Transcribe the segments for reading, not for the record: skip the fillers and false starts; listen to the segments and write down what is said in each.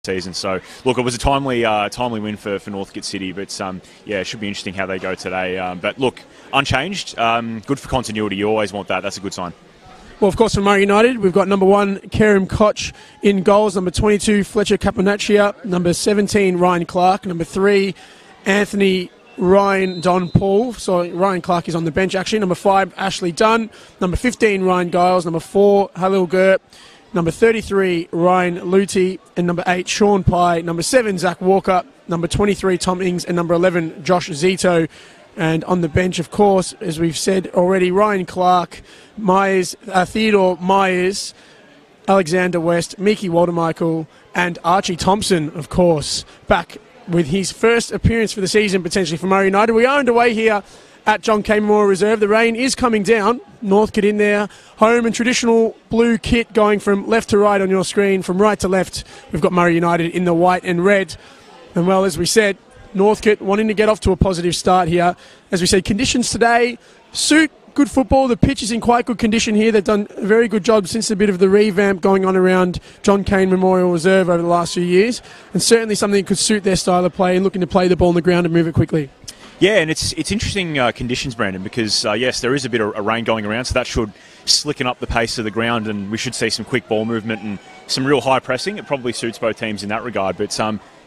season. So, look, it was a timely win for Northcote City, but yeah, it should be interesting how they go today. But look, unchanged, good for continuity. You always want that. That's a good sign. Well, of course, from Murray United, we've got number 1, Kerem Koch in goals, number 22, Fletcher Caponaccia, number 17, Ryan Clark, number 3, Anthony Ryan Don Paul. So Ryan Clark is on the bench, actually. Number 5, Ashley Dunn. Number 15, Ryan Giles. Number 4, Halil Gert. Number 33, Ryan Luty. And number 8, Sean Pye. Number 7, Zach Walker. Number 23, Tom Ings. And number 11, Josh Zito. And on the bench, of course, as we've said already, Ryan Clark, Theodore Myers, Alexander West, Miki Waldermichael, and Archie Thompson, of course, back with his first appearance for the season, potentially for Murray United. We are underway here at John Cain Memorial Reserve. The rain is coming down. Northcote in there. Home and traditional blue kit going from left to right on your screen. From right to left, we've got Murray United in the white and red. And, well, as we said, Northcote wanting to get off to a positive start here. As we said, conditions today suit good football. The pitch is in quite good condition here. They've done a very good job since a bit of the revamp going on around John Cain Memorial Reserve over the last few years, and certainly something that could suit their style of play and looking to play the ball on the ground and move it quickly. Yeah, and it's interesting conditions, Brandon, because, yes, there is a bit of rain going around, so that should slicken up the pace of the ground, and we should see some quick ball movement and some real high pressing. It probably suits both teams in that regard, but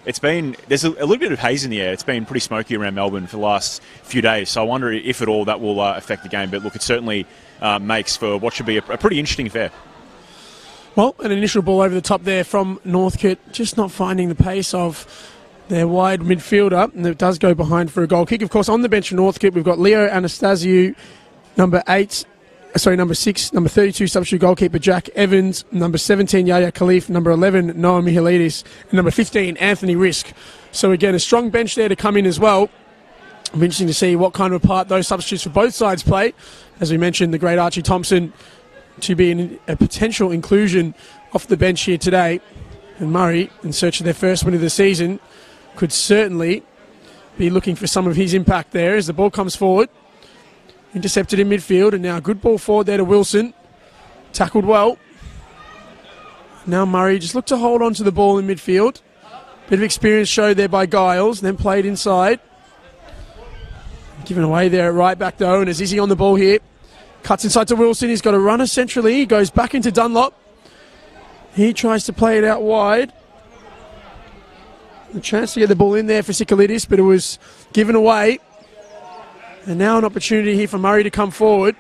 there's a little bit of haze in the air. It's been pretty smoky around Melbourne for the last few days, so I wonder if at all that will affect the game. But look, it certainly makes for what should be a pretty interesting affair. Well, an initial ball over the top there from Northcote, just not finding the pace of their wide midfielder, and it does go behind for a goal kick. Of course, on the bench for Northcote, we've got Leo Anastasiou, number 6, number 32, substitute goalkeeper Jack Evans, number 17, Yaya Khalif, number 11, Noah Mihalidis, and number 15, Anthony Risk. So again, a strong bench there to come in as well. It'll be interesting to see what kind of a part those substitutes for both sides play. As we mentioned, the great Archie Thompson to be a potential inclusion off the bench here today. And Murray, in search of their first win of the season, could certainly be looking for some of his impact there as the ball comes forward. Intercepted in midfield, and now a good ball forward there to Wilson. Tackled well. Now Murray just looked to hold on to the ball in midfield. Bit of experience showed there by Giles, then played inside. Given away there at right back though, and as Izzy on the ball here. Cuts inside to Wilson, he's got a runner centrally, he goes back into Dunlop. He tries to play it out wide. A chance to get the ball in there for Sikalidis, but it was given away. And now an opportunity here for Murray to come forward.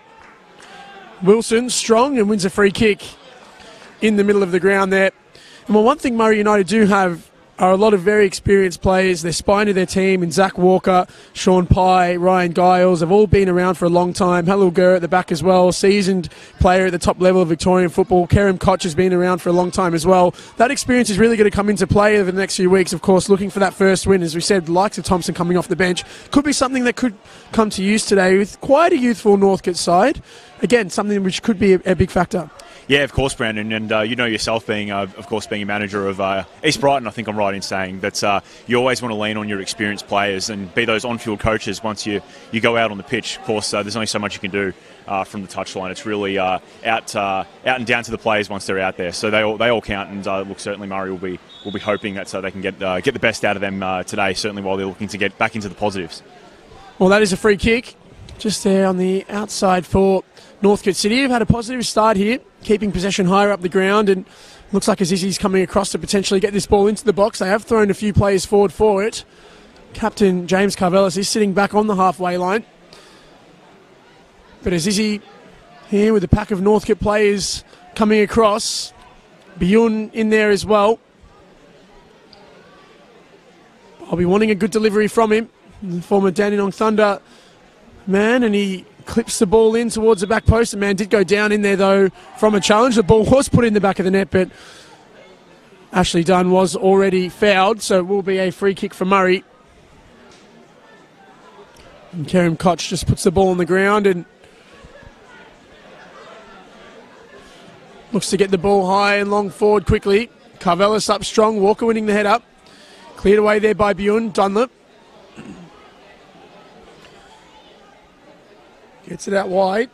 Wilson, strong, and wins a free kick in the middle of the ground there. And well, one thing Murray United do have are a lot of very experienced players. They're spine of their team in Zach Walker, Sean Pye, Ryan Giles. Have all been around for a long time. Halil Gert at the back as well. Seasoned player at the top level of Victorian football. Kerem Koch has been around for a long time as well. That experience is really going to come into play over the next few weeks, of course, looking for that first win. As we said, the likes of Thompson coming off the bench. Could be something that could come to use today with quite a youthful Northcote side. Again, something which could be a big factor. Yeah, of course, Brandon, and you know yourself being a manager of East Brighton, I think I'm right in saying that you always want to lean on your experienced players and be those on-field coaches once you go out on the pitch. Of course, there's only so much you can do from the touchline. It's really out and down to the players once they're out there. So they all count, and look, certainly Murray will be hoping that they can get the best out of them today. Certainly while they're looking to get back into the positives. Well, that is a free kick just there on the outside for Northcote City. Have had a positive start here, keeping possession higher up the ground, and looks like Azizzi's coming across to potentially get this ball into the box. They have thrown a few players forward for it. Captain James Carvelis is sitting back on the halfway line. But Azizzi here with a pack of Northcote players coming across. Biyun in there as well. I'll be wanting a good delivery from him. The former Dandenong Thunder man, and he clips the ball in towards the back post. The man did go down in there, though, from a challenge. The ball was put in the back of the net, but Ashley Dunn was already fouled, so it will be a free kick for Murray. And Kerem Koch just puts the ball on the ground and looks to get the ball high and long forward quickly. Carvelis up strong, Walker winning the head up. Cleared away there by Biyun, Dunlop. Gets it out wide.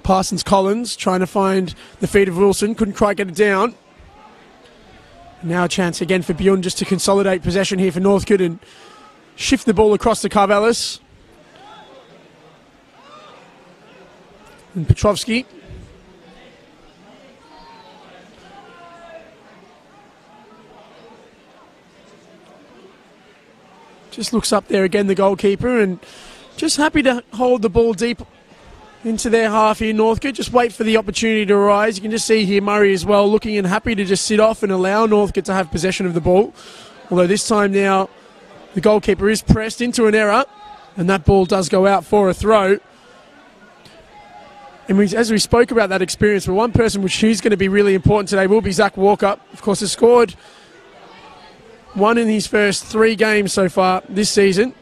Parsons Collins trying to find the feet of Wilson. Couldn't quite get it down. Now a chance again for Bjorn just to consolidate possession here for Northcote and shift the ball across to Carvelis. And Petrovski. Just looks up there again, the goalkeeper, and just happy to hold the ball deep into their half here, Northcote. Just wait for the opportunity to arise. You can just see here Murray as well, looking and happy to just sit off and allow Northcote to have possession of the ball. Although this time now, the goalkeeper is pressed into an error, and that ball does go out for a throw. And as we spoke about that experience, but one person who's going to be really important today will be Zach Walker. Of course, has scored one in his first 3 games so far this season.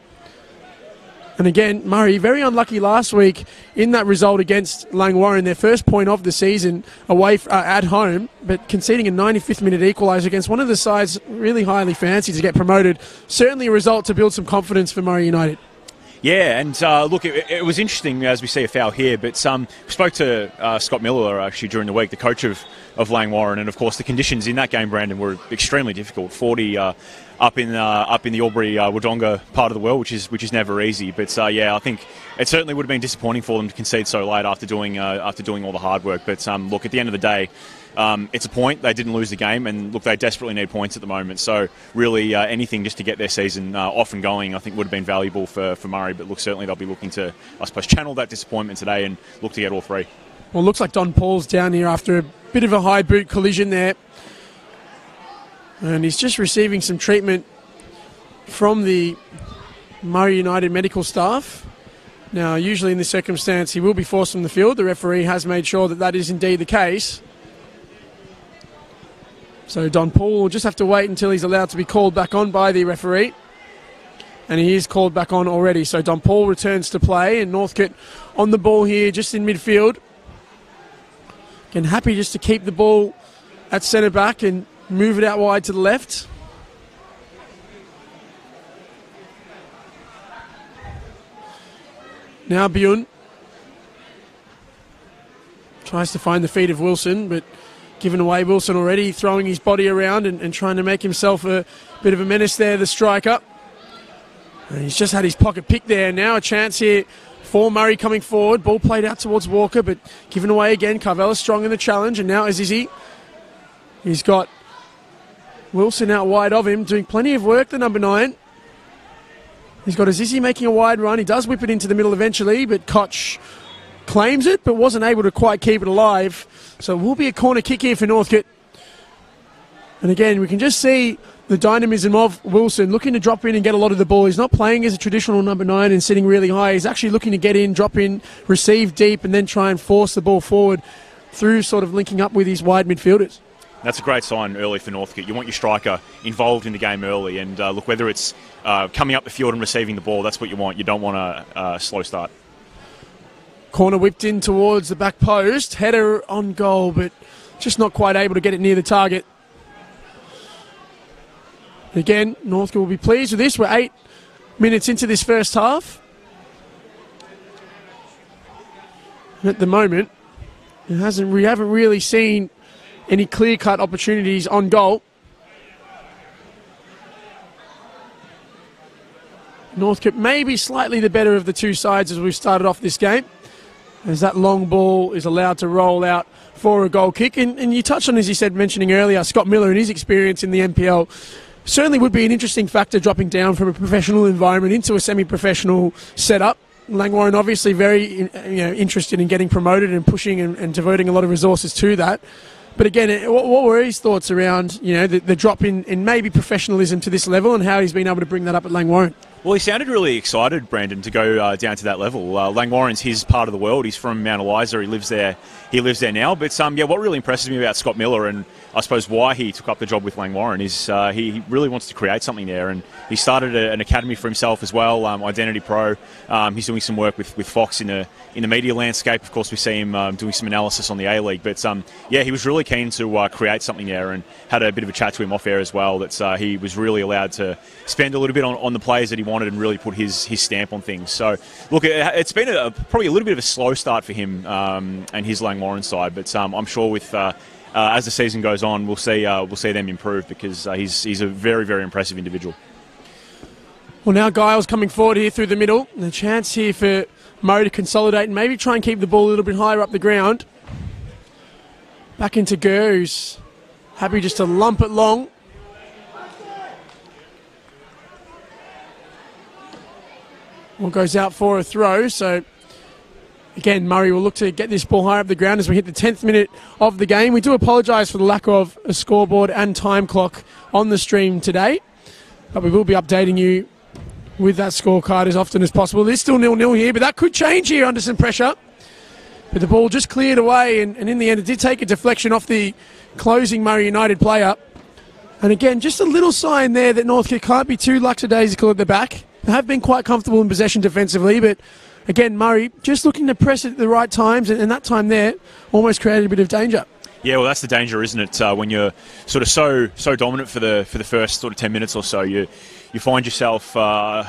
And again, Murray, very unlucky last week in that result against Langwarrin, their first point of the season away at home, but conceding a 95th minute equaliser against one of the sides really highly fancied to get promoted. Certainly a result to build some confidence for Murray United. Yeah, and look, it was interesting as we see a foul here, but we spoke to Scott Miller actually during the week, the coach of Langwarrin, and of course the conditions in that game, Brandon, were extremely difficult. 40 up in the Albury Wodonga part of the world, which is never easy. But yeah, I think it certainly would have been disappointing for them to concede so late after doing all the hard work. But look, at the end of the day, it's a point. They didn't lose the game, and look, they desperately need points at the moment. So really, anything just to get their season off and going, I think would have been valuable for Murray. But look, certainly they'll be looking to, I suppose, channel that disappointment today and look to get all 3. Well, it looks like Don Paul's down here after a bit of a high boot collision there. And he's just receiving some treatment from the Murray United medical staff. Now, usually in this circumstance, he will be forced from the field. The referee has made sure that that is indeed the case. So Don Paul will just have to wait until he's allowed to be called back on by the referee. And he is called back on already. So Don Paul returns to play, and Northcote on the ball here just in midfield. Again, happy just to keep the ball at centre back and move it out wide to the left. Now Bjorn tries to find the feet of Wilson, but given away Wilson already, throwing his body around and trying to make himself a bit of a menace there, the striker. And he's just had his pocket picked there. Now a chance here for Murray coming forward. Ball played out towards Walker, but given away again. Carvella strong in the challenge, and now Azizi. He's got Wilson out wide of him, doing plenty of work, the number 9. He's got Azizi making a wide run. He does whip it into the middle eventually, but Koch claims it, but wasn't able to quite keep it alive. So it will be a corner kick here for Northcote. And again, we can just see the dynamism of Wilson looking to drop in and get a lot of the ball. He's not playing as a traditional number 9 and sitting really high. He's actually looking to get in, drop in, receive deep, and then try and force the ball forward through sort of linking up with his wide midfielders. That's a great sign early for Northcote. You want your striker involved in the game early, and look, whether it's coming up the field and receiving the ball, that's what you want. You don't want a slow start. Corner whipped in towards the back post. Header on goal, but just not quite able to get it near the target. Again, Northcote will be pleased with this. We're 8 minutes into this first half. And at the moment, we haven't really seen any clear-cut opportunities on goal. Northcote may be slightly the better of the two sides as we've started off this game, as that long ball is allowed to roll out for a goal kick. And you touched on, as you said, mentioning earlier, Scott Miller and his experience in the NPL certainly would be an interesting factor, dropping down from a professional environment into a semi-professional setup. Langwarrin obviously very interested in getting promoted and pushing and devoting a lot of resources to that. But again, what were his thoughts around the drop in maybe professionalism to this level, and how he's been able to bring that up at Langwarrin? Well, he sounded really excited, Brandon, to go down to that level. Langwarrin's his part of the world. He's from Mount Eliza. He lives there now. But what really impresses me about Scott Miller, and I suppose why he took up the job with Langwarrin, is he really wants to create something there. And he started an academy for himself as well, Identity Pro. He's doing some work with Fox in the media landscape. Of course, we see him doing some analysis on the A-League. But he was really keen to create something there, and had a bit of a chat to him off air as well. That he was really allowed to spend a little bit on the players that he wanted and really put his stamp on things. So, look, it's been probably a little bit of a slow start for him and his Langwarrin side, but I'm sure with as the season goes on, we'll see them improve because he's a very, very impressive individual. Well, now Giles coming forward here through the middle. And a chance here for Murray to consolidate and maybe try and keep the ball a little bit higher up the ground. Back into Gurr, who's happy just to lump it long. Well, goes out for a throw, so again, Murray will look to get this ball higher up the ground as we hit the 10th minute of the game. We do apologise for the lack of a scoreboard and time clock on the stream today, but we will be updating you with that scorecard as often as possible. It's still 0-0 here, but that could change here under some pressure. But the ball just cleared away, and in the end it did take a deflection off the closing Murray United player. And again, just a little sign there that Northcote can't be too lackadaisical at the back. They have been quite comfortable in possession defensively, but again, Murray just looking to press it at the right times, and that time there almost created a bit of danger. Yeah, well, that's the danger, isn't it? When you're sort of so dominant for the first sort of 10 minutes or so, you find yourself, I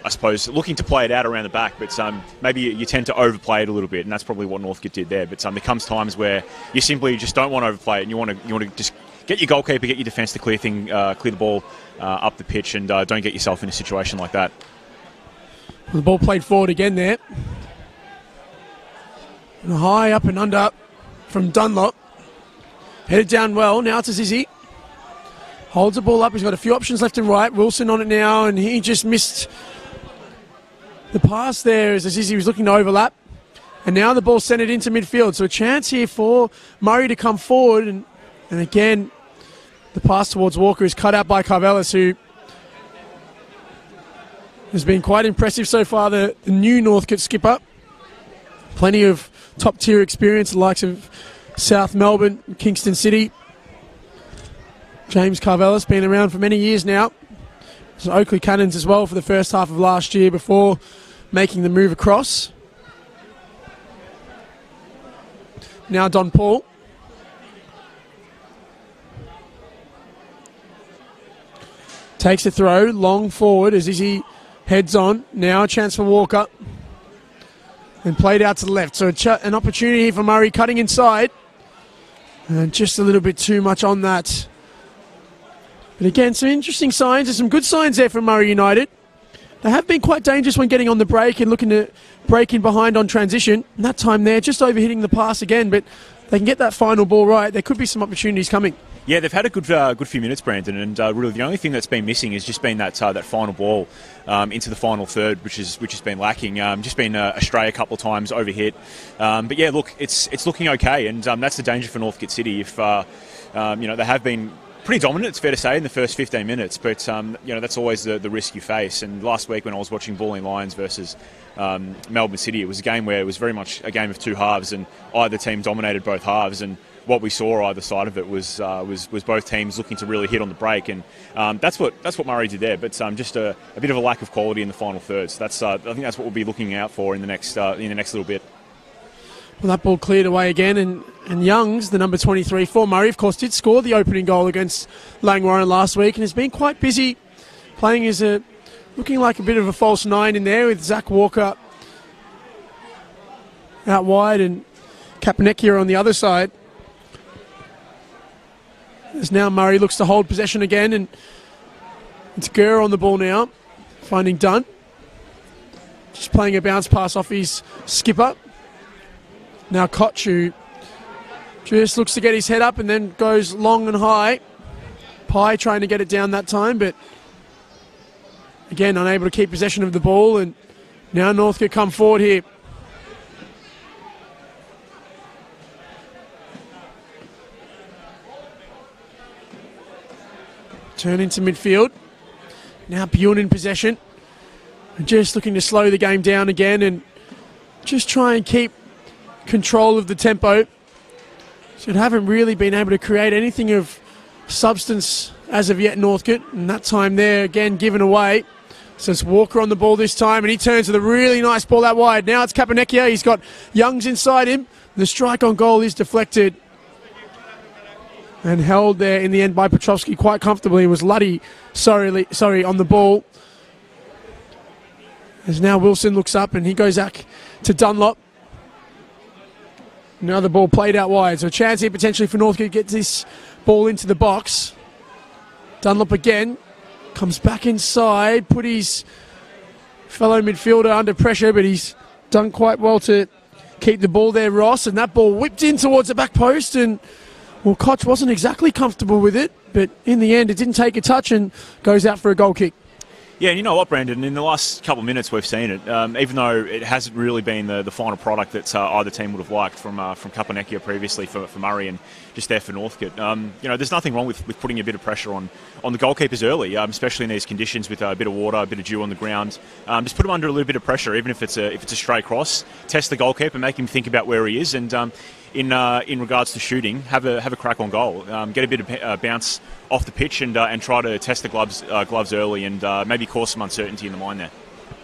suppose, looking to play it out around the back, but maybe you tend to overplay it a little bit, and that's probably what Northcote did there. But there comes times where you simply just don't want to overplay it, and you want to just get your goalkeeper, get your defence to clear the ball up the pitch, and don't get yourself in a situation like that. The ball played forward again there. And high up and under from Dunlop. Headed down well. Now it's Azizi. Holds the ball up. He's got a few options left and right. Wilson on it now, and he just missed the pass there as Azizi was looking to overlap. And now the ball sent it into midfield. So a chance here for Murray to come forward. And again, the pass towards Walker is cut out by Carvelis, who has been quite impressive so far, the new Northcote skipper. Plenty of top-tier experience, the likes of South Melbourne, Kingston City. James Carvelis, been around for many years now. So Oakley Cannons as well for the first half of last year before making the move across. Now Don Paul. Takes a throw, long forward as he heads on. Now a chance for Walker. And played out to the left. So an opportunity for Murray cutting inside. And just a little bit too much on that. But again, some interesting signs. There's some good signs there from Murray United. They have been quite dangerous when getting on the break and looking to break in behind on transition. And that time there, just overhitting the pass again. But they can get that final ball right. There could be some opportunities coming. Yeah, they've had a good few minutes, Brandon, and really the only thing that's been missing has just been that final ball into the final third, which has been lacking. Just been astray a couple of times, overhit. But yeah, look, it's looking okay, and that's the danger for Northcote City. If they have been pretty dominant, it's fair to say, in the first 15 minutes, but that's always the risk you face. And last week when I was watching Balling Lions versus Melbourne City, it was a game where it was very much a game of two halves, and either team dominated both halves, and what we saw either side of it was both teams looking to really hit on the break, and that's what Murray did there. But just a bit of a lack of quality in the final third. So I think that's what we'll be looking out for in the next little bit. Well, that ball cleared away again, and Youngs, the number 23 for Murray, of course, did score the opening goal against Langwarrin last week, and has been quite busy playing as looking like a bit of a false nine in there with Zach Walker out wide and Kapanekia on the other side. As now Murray looks to hold possession again, and it's Gurr on the ball now, finding Dunn. Just playing a bounce pass off his skipper. Now Koch, who just looks to get his head up and then goes long and high. Pye trying to get it down that time, but again unable to keep possession of the ball, and now Northcote come forward here. Turn into midfield. Now Bjorn in possession. Just looking to slow the game down again and just try and keep control of the tempo. So they haven't really been able to create anything of substance as of yet, Northcote. And that time there, again, given away. So it's Walker on the ball this time, and he turns with a really nice ball out wide. Now it's Kapanekia. He's got Youngs inside him. The strike on goal is deflected and held there in the end by Petrovsky quite comfortably. It was Luddy, sorry, on the ball. As now Wilson looks up and he goes back to Dunlop. Now the ball played out wide, so a chance here potentially for Northcote to get this ball into the box. Dunlop again, comes back inside, put his fellow midfielder under pressure, but he's done quite well to keep the ball there, Ross, and that ball whipped in towards the back post, and well, Koch wasn't exactly comfortable with it, but in the end it didn't take a touch and goes out for a goal kick. Yeah, and you know what, Brandon, in the last couple of minutes we've seen it, even though it hasn't really been the final product that either team would have liked from Kapanekia previously for Murray and just there for Northcote. There's nothing wrong with putting a bit of pressure on the goalkeepers early, especially in these conditions with a bit of water, a bit of dew on the ground. Just put them under a little bit of pressure, even if it's a stray cross. Test the goalkeeper, make him think about where he is, and in regards to shooting, have a crack on goal. Get a bit of bounce off the pitch and try to test the gloves early and maybe cause some uncertainty in the mind there.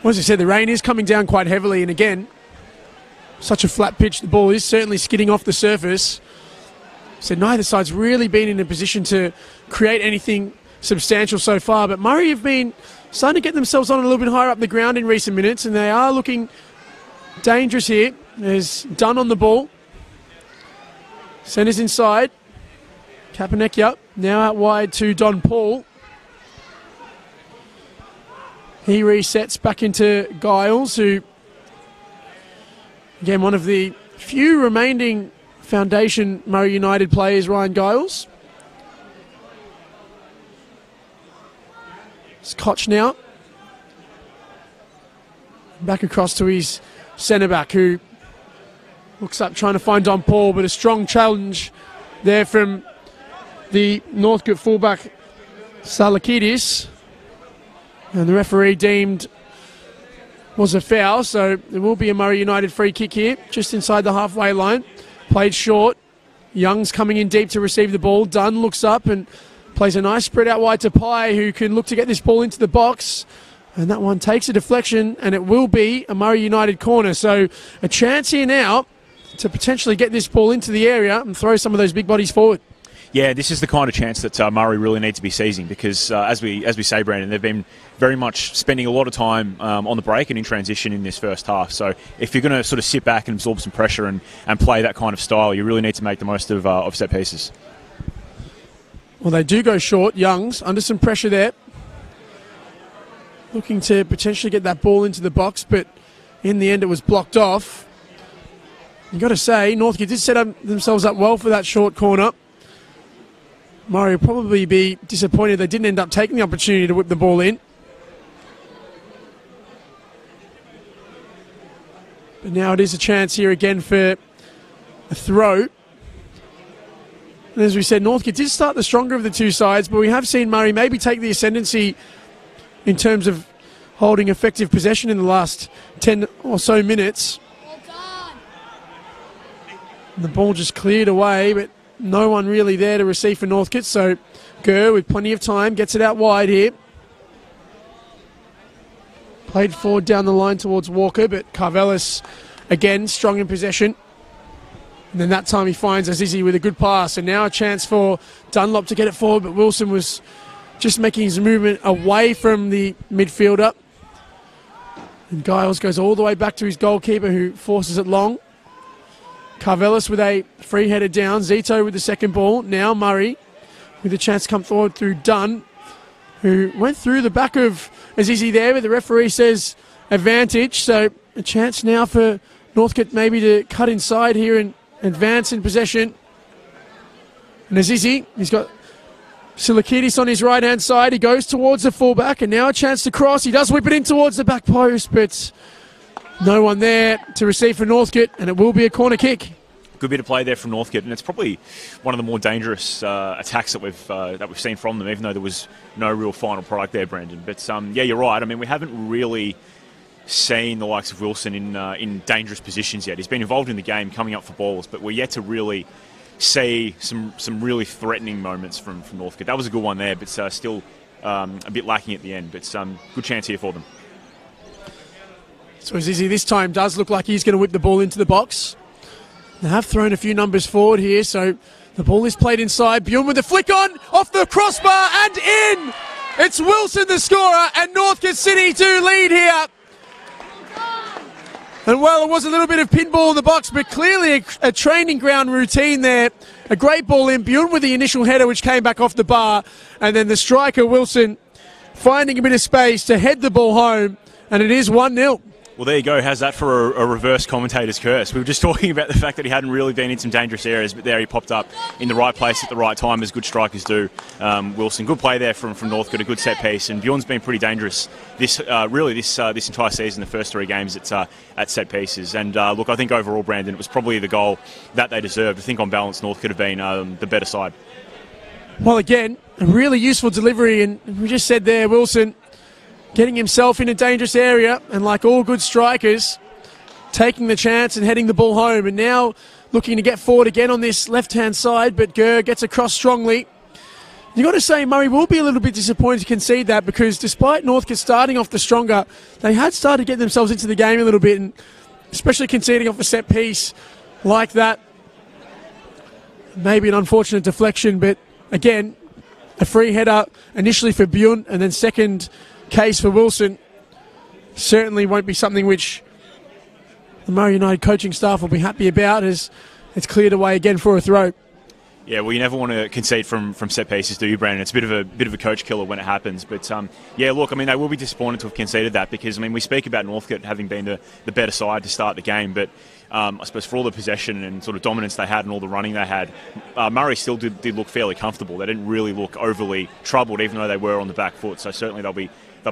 Well, as I said, the rain is coming down quite heavily, and again, such a flat pitch, the ball is certainly skidding off the surface. So neither side's really been in a position to create anything substantial so far, but Murray have been starting to get themselves on a little bit higher up the ground in recent minutes, and they are looking dangerous here. There's Dunn on the ball. Centres inside. Kapanekia now out wide to Don Paul. He resets back into Giles, who, again, one of the few remaining foundation Murray United players, Ryan Giles. It's Koch now. Back across to his centre-back, who looks up trying to find Don Paul, but a strong challenge there from the Northcote fullback Salakidis, and the referee deemed was a foul, so there will be a Murray United free kick here just inside the halfway line. Played short. Young's coming in deep to receive the ball. Dunn looks up and plays a nice spread out wide to Pai, who can look to get this ball into the box, and that one takes a deflection, and it will be a Murray United corner. So a chance here now to potentially get this ball into the area and throw some of those big bodies forward. Yeah, this is the kind of chance that Murray really needs to be seizing, because as we say, Brandon, they've been very much spending a lot of time on the break and in transition in this first half. So if you're going to sort of sit back and absorb some pressure and play that kind of style, you really need to make the most of set pieces. Well, they do go short. Youngs under some pressure there, looking to potentially get that ball into the box, but in the end it was blocked off. You've got to say, Northcote did set themselves up well for that short corner. Murray will probably be disappointed they didn't end up taking the opportunity to whip the ball in. But now it is a chance here again for a throw. And as we said, Northcote did start the stronger of the two sides, but we have seen Murray maybe take the ascendancy in terms of holding effective possession in the last 10 or so minutes. And the ball just cleared away, but no one really there to receive for Northcote, so Gurr, with plenty of time, gets it out wide here. Played forward down the line towards Walker, but Carvelis, again, strong in possession. And then that time he finds Azizi with a good pass, and now a chance for Dunlop to get it forward, but Wilson was just making his movement away from the midfielder. And Giles goes all the way back to his goalkeeper, who forces it long. Carvelis with a free header down. Zito with the second ball. Now Murray with a chance to come forward through Dunn, who went through the back of Azizi there, but the referee says advantage. So a chance now for Northcote maybe to cut inside here and advance in possession. And Azizi, he's got Silakidis on his right-hand side. He goes towards the fullback, and now a chance to cross. He does whip it in towards the back post, but no one there to receive for Northcote, and it will be a corner kick. Good bit of play there from Northcote, and it's probably one of the more dangerous attacks that we've seen from them, even though there was no real final product there, Brandon. But yeah, you're right. I mean, we haven't really seen the likes of Wilson in dangerous positions yet. He's been involved in the game, coming up for balls, but we're yet to really see some really threatening moments from Northcote. That was a good one there, but still a bit lacking at the end. But good chance here for them. So Azizi this time does look like he's going to whip the ball into the box. They have thrown a few numbers forward here, so the ball is played inside. Bjorn with the flick on, off the crossbar and in! It's Wilson the scorer, and Northcote City to lead here. And well, it was a little bit of pinball in the box, but clearly a training ground routine there. A great ball in, Bjorn with the initial header, which came back off the bar. And then the striker, Wilson, finding a bit of space to head the ball home. And it is 1-0. Well, there you go. How's that for a reverse commentator's curse? We were just talking about the fact that he hadn't really been in some dangerous areas, but there he popped up in the right place at the right time, as good strikers do. Wilson, good play there from Northcote, a good set piece, and Bjorn's been pretty dangerous this entire season, the first 3 games at set pieces. And look, I think overall, Brandon, it was probably the goal that they deserved. I think on balance, Northcote have been the better side. Well, again, a really useful delivery, and we just said there, Wilson getting himself in a dangerous area, and like all good strikers, taking the chance and heading the ball home. And now looking to get forward again on this left-hand side, but Gurr gets across strongly. You've got to say Murray will be a little bit disappointed to concede that, because despite Northcote starting off the stronger, they had started to get themselves into the game a little bit, and especially conceding off a set piece like that. Maybe an unfortunate deflection, but again, a free header initially for Bjorn, and then second case for Wilson. Certainly won't be something which the Murray United coaching staff will be happy about, as it's cleared away again for a throw. Yeah, well, you never want to concede from set pieces, do you, Brandon? It's a bit of a coach killer when it happens. But yeah, look, I mean, they will be disappointed to have conceded that, because I mean, we speak about Northcote having been the better side to start the game, but I suppose for all the possession and sort of dominance they had and all the running they had, Murray still did look fairly comfortable. They didn't really look overly troubled, even though they were on the back foot. So certainly they'll be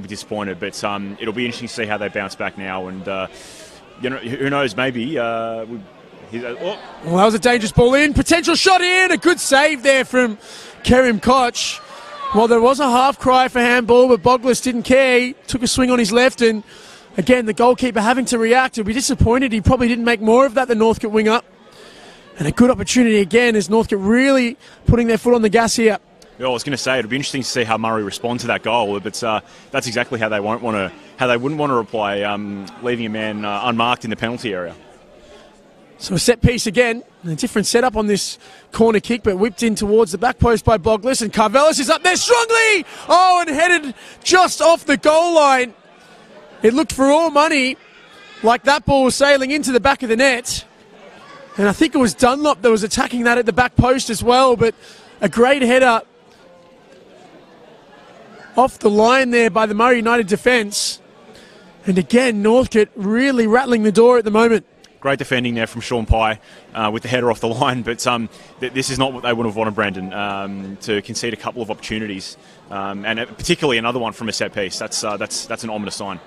disappointed, but it'll be interesting to see how they bounce back now. And who knows? Maybe. Well, that was a dangerous ball in. Potential shot in. A good save there from Kerim Koch. Well, there was a half cry for handball, but Boglis didn't care. He took a swing on his left, and again, the goalkeeper having to react. He'll be disappointed. He probably didn't make more of that than Northcote wing up. And a good opportunity again, as Northcote really putting their foot on the gas here. Yeah, I was going to say it'll be interesting to see how Murray responds to that goal, but that's exactly how they wouldn't want to reply, leaving a man unmarked in the penalty area. So a set piece again, a different setup on this corner kick, but whipped in towards the back post by Boglis, and Carvelis is up there strongly. Oh, and headed just off the goal line. It looked for all money like that ball was sailing into the back of the net, and I think it was Dunlop that was attacking that at the back post as well. But a great header off the line there by the Murray United defence. And again, Northcote really rattling the door at the moment. Great defending there from Sean Pye with the header off the line, but this is not what they would have wanted, Brandon, to concede a couple of opportunities, and particularly another one from a set piece. That's an ominous sign.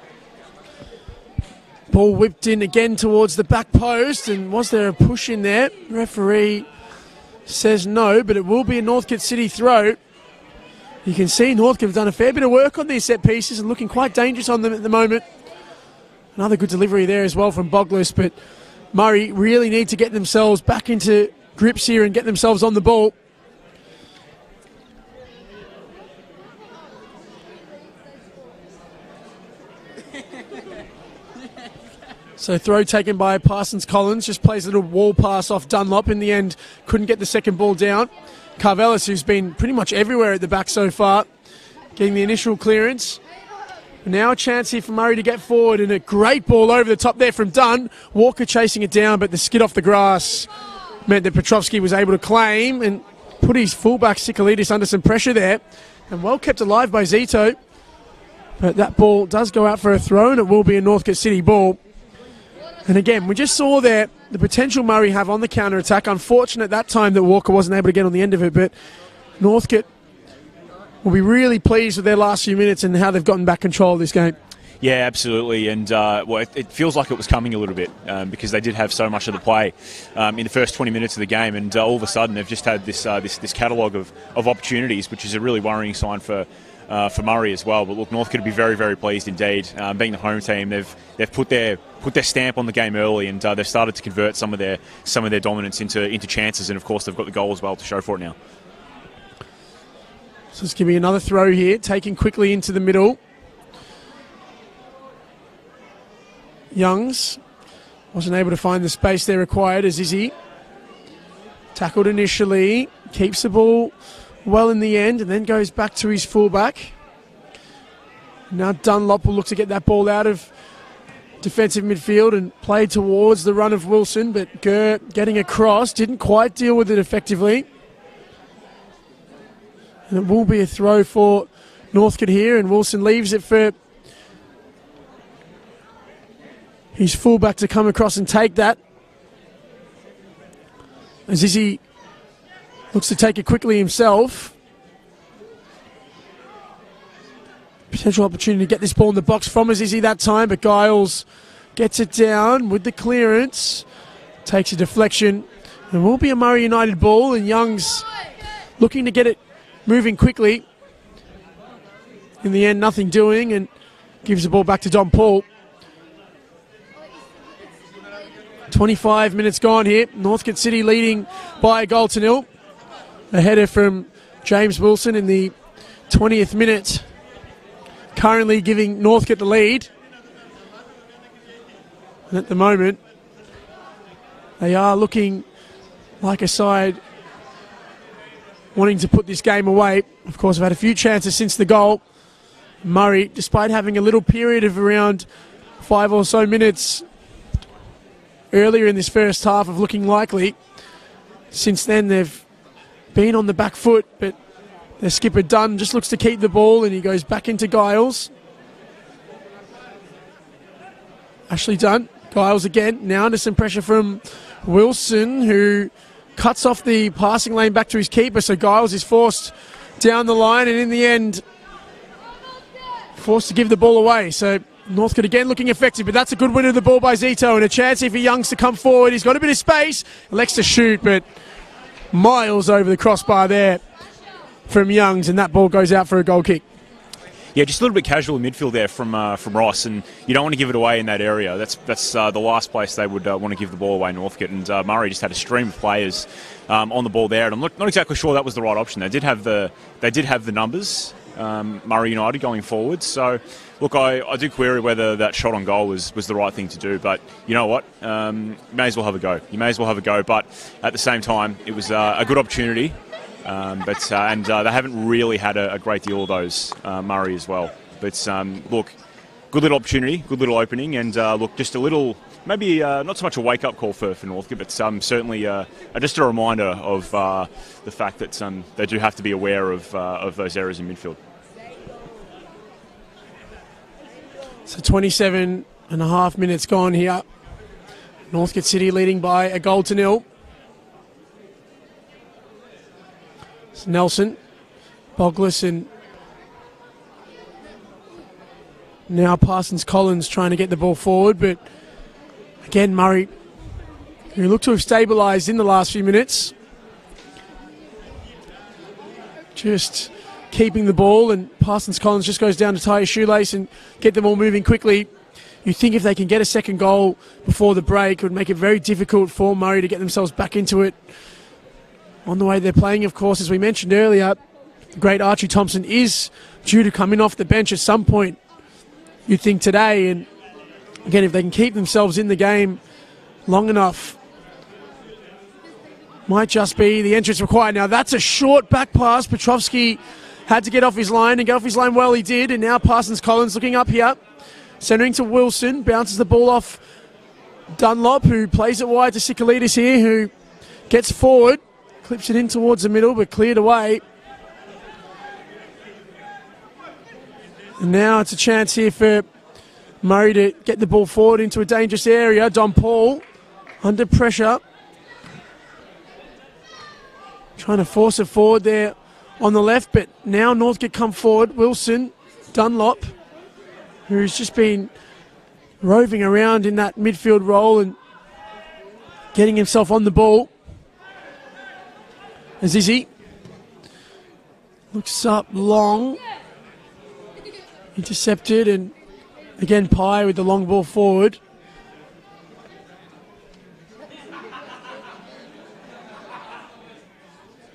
Ball whipped in again towards the back post, and was there a push in there? Referee says no, but it will be a Northcote City throw. You can see Northcote have done a fair bit of work on these set pieces and looking quite dangerous on them at the moment. Another good delivery there as well from Boglis, but Murray really need to get themselves back into grips here and get themselves on the ball. So throw taken by Parsons Collins, just plays a little wall pass off Dunlop. In the end, couldn't get the second ball down. Carvelis, who's been pretty much everywhere at the back so far, getting the initial clearance. Now a chance here for Murray to get forward, and a great ball over the top there from Dunn. Walker chasing it down, but the skid off the grass meant that Petrovski was able to claim and put his fullback Sikalidis under some pressure there. And well kept alive by Zito. But that ball does go out for a throw, and it will be a Northcote City ball. And again, we just saw there the potential Murray have on the counter-attack. Unfortunate that time that Walker wasn't able to get on the end of it, but Northcote will be really pleased with their last few minutes and how they've gotten back control of this game. Yeah, absolutely, and it feels like it was coming a little bit because they did have so much of the play in the first 20 minutes of the game, and all of a sudden they've just had this catalogue of opportunities, which is a really worrying sign for Murray as well. But look, Northcote would be very, very pleased indeed. Being the home team, they've put their stamp on the game early, and they've started to convert some of their dominance into chances, and of course they've got the goal as well to show for it now. So it's going to be another throw here, taken quickly into the middle. Youngs wasn't able to find the space there required as Izzy. Tackled initially, keeps the ball well in the end, and then goes back to his fullback. Now Dunlop will look to get that ball out of defensive midfield and played towards the run of Wilson, but Gurr getting across, didn't quite deal with it effectively. And it will be a throw for Northcote here, and Wilson leaves it for his fullback to come across and take that. As Izzy looks to take it quickly himself. Potential opportunity to get this ball in the box from Izzy that time, but Giles gets it down with the clearance. Takes a deflection. It will be a Murray United ball, and Young's looking to get it moving quickly. In the end, nothing doing, and gives the ball back to Don Paul. 25 minutes gone here. Northcote City leading by a goal to nil. A header from James Wilson in the 20th minute, currently giving Northcote the lead. And at the moment, they are looking like a side wanting to put this game away. Of course, I've had a few chances since the goal. Murray, despite having a little period of around 5 or so minutes earlier in this first half of looking likely, since then they've been on the back foot, but their skipper Dunn just looks to keep the ball, and he goes back into Giles. Ashley Dunn, Giles again, now under some pressure from Wilson, who cuts off the passing lane back to his keeper, so Giles is forced down the line, and in the end forced to give the ball away. So Northcote again looking effective, but that's a good win of the ball by Zito, and a chance here for Youngs to come forward. He's got a bit of space, elects to shoot, but miles over the crossbar there from Youngs, and that ball goes out for a goal kick. Yeah, just a little bit casual in midfield there from Ross, and you don't want to give it away in that area. That's the last place they would want to give the ball away, Northcote, and Murray just had a stream of players on the ball there, and I'm not exactly sure that was the right option. They did have the numbers, Murray United, going forward. So, look, I do query whether that shot on goal was the right thing to do, but you know what? You may as well have a go. But at the same time, it was a good opportunity. But they haven't really had a great deal of those, Murray as well. But look, good little opportunity, good little opening, and look, just a little, maybe not so much a wake-up call for Northcote, but certainly just a reminder of the fact that they do have to be aware of those errors in midfield. So 27 and a half minutes gone here. Northcote City leading by a goal to nil. It's Nelson, Boglis, and now Parsons Collins trying to get the ball forward, but again Murray, who looked to have stabilised in the last few minutes, just keeping the ball, and Parsons Collins just goes down to tie his shoelace and get them all moving quickly. You think if they can get a second goal before the break, it would make it very difficult for Murray to get themselves back into it. On the way they're playing, of course, as we mentioned earlier, the great Archie Thompson is due to come in off the bench at some point, you'd think today. And again, if they can keep themselves in the game long enough, might just be the entrance required. Now, that's a short back pass. Petrovsky had to get off his line, and get off his line well he did. And now Parsons Collins looking up here, centering to Wilson, bounces the ball off Dunlop, who plays it wide to Sikalitis here, who gets forward. Clips it in towards the middle, but cleared away. And now it's a chance here for Murray to get the ball forward into a dangerous area. Don Paul under pressure, trying to force it forward there on the left, but now Northcote come forward. Wilson, Dunlop, who's just been roving around in that midfield role and getting himself on the ball. Azizi looks up long, intercepted, and again Pye with the long ball forward.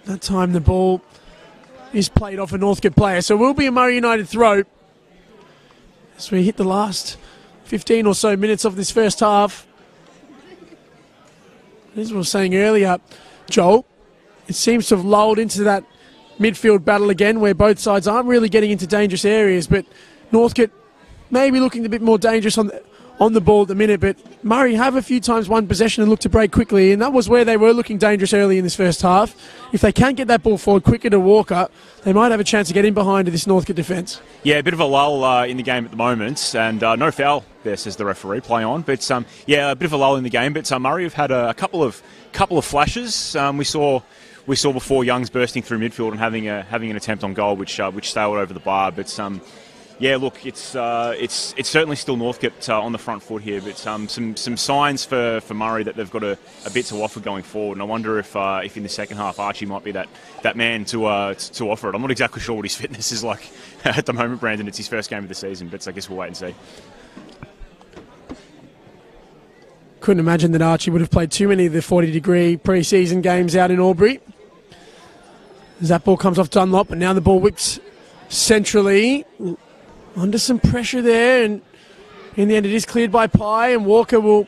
That time the ball is played off a Northcote player, so it will be a Murray United throw as we hit the last 15 or so minutes of this first half. As we were saying earlier, Joel, it seems to have lulled into that midfield battle again, where both sides aren't really getting into dangerous areas, but Northcote maybe looking a bit more dangerous on on the ball at the minute, but Murray have a few times won possession and looked to break quickly, and that was where they were looking dangerous early in this first half. If they can get that ball forward quicker to Walker, they might have a chance to get in behind this Northcote defence. Yeah, a bit of a lull in the game at the moment, and no foul there, says the referee. Play on, but yeah, a bit of a lull in the game. But Murray have had a couple of flashes. We saw before Young's bursting through midfield and having an attempt on goal, which sailed over the bar. But yeah, look, it's certainly still Northcote on the front foot here, but some signs for Murray that they've got a bit to offer going forward. And I wonder if in the second half Archie might be that man to offer it. I'm not exactly sure what his fitness is like at the moment, Brandon. It's his first game of the season, but I guess we'll wait and see. Couldn't imagine that Archie would have played too many of the 40-degree pre-season games out in Albury. As that ball comes off Dunlop, and now the ball whips centrally. Under some pressure there, and in the end it is cleared by Pye, and Walker will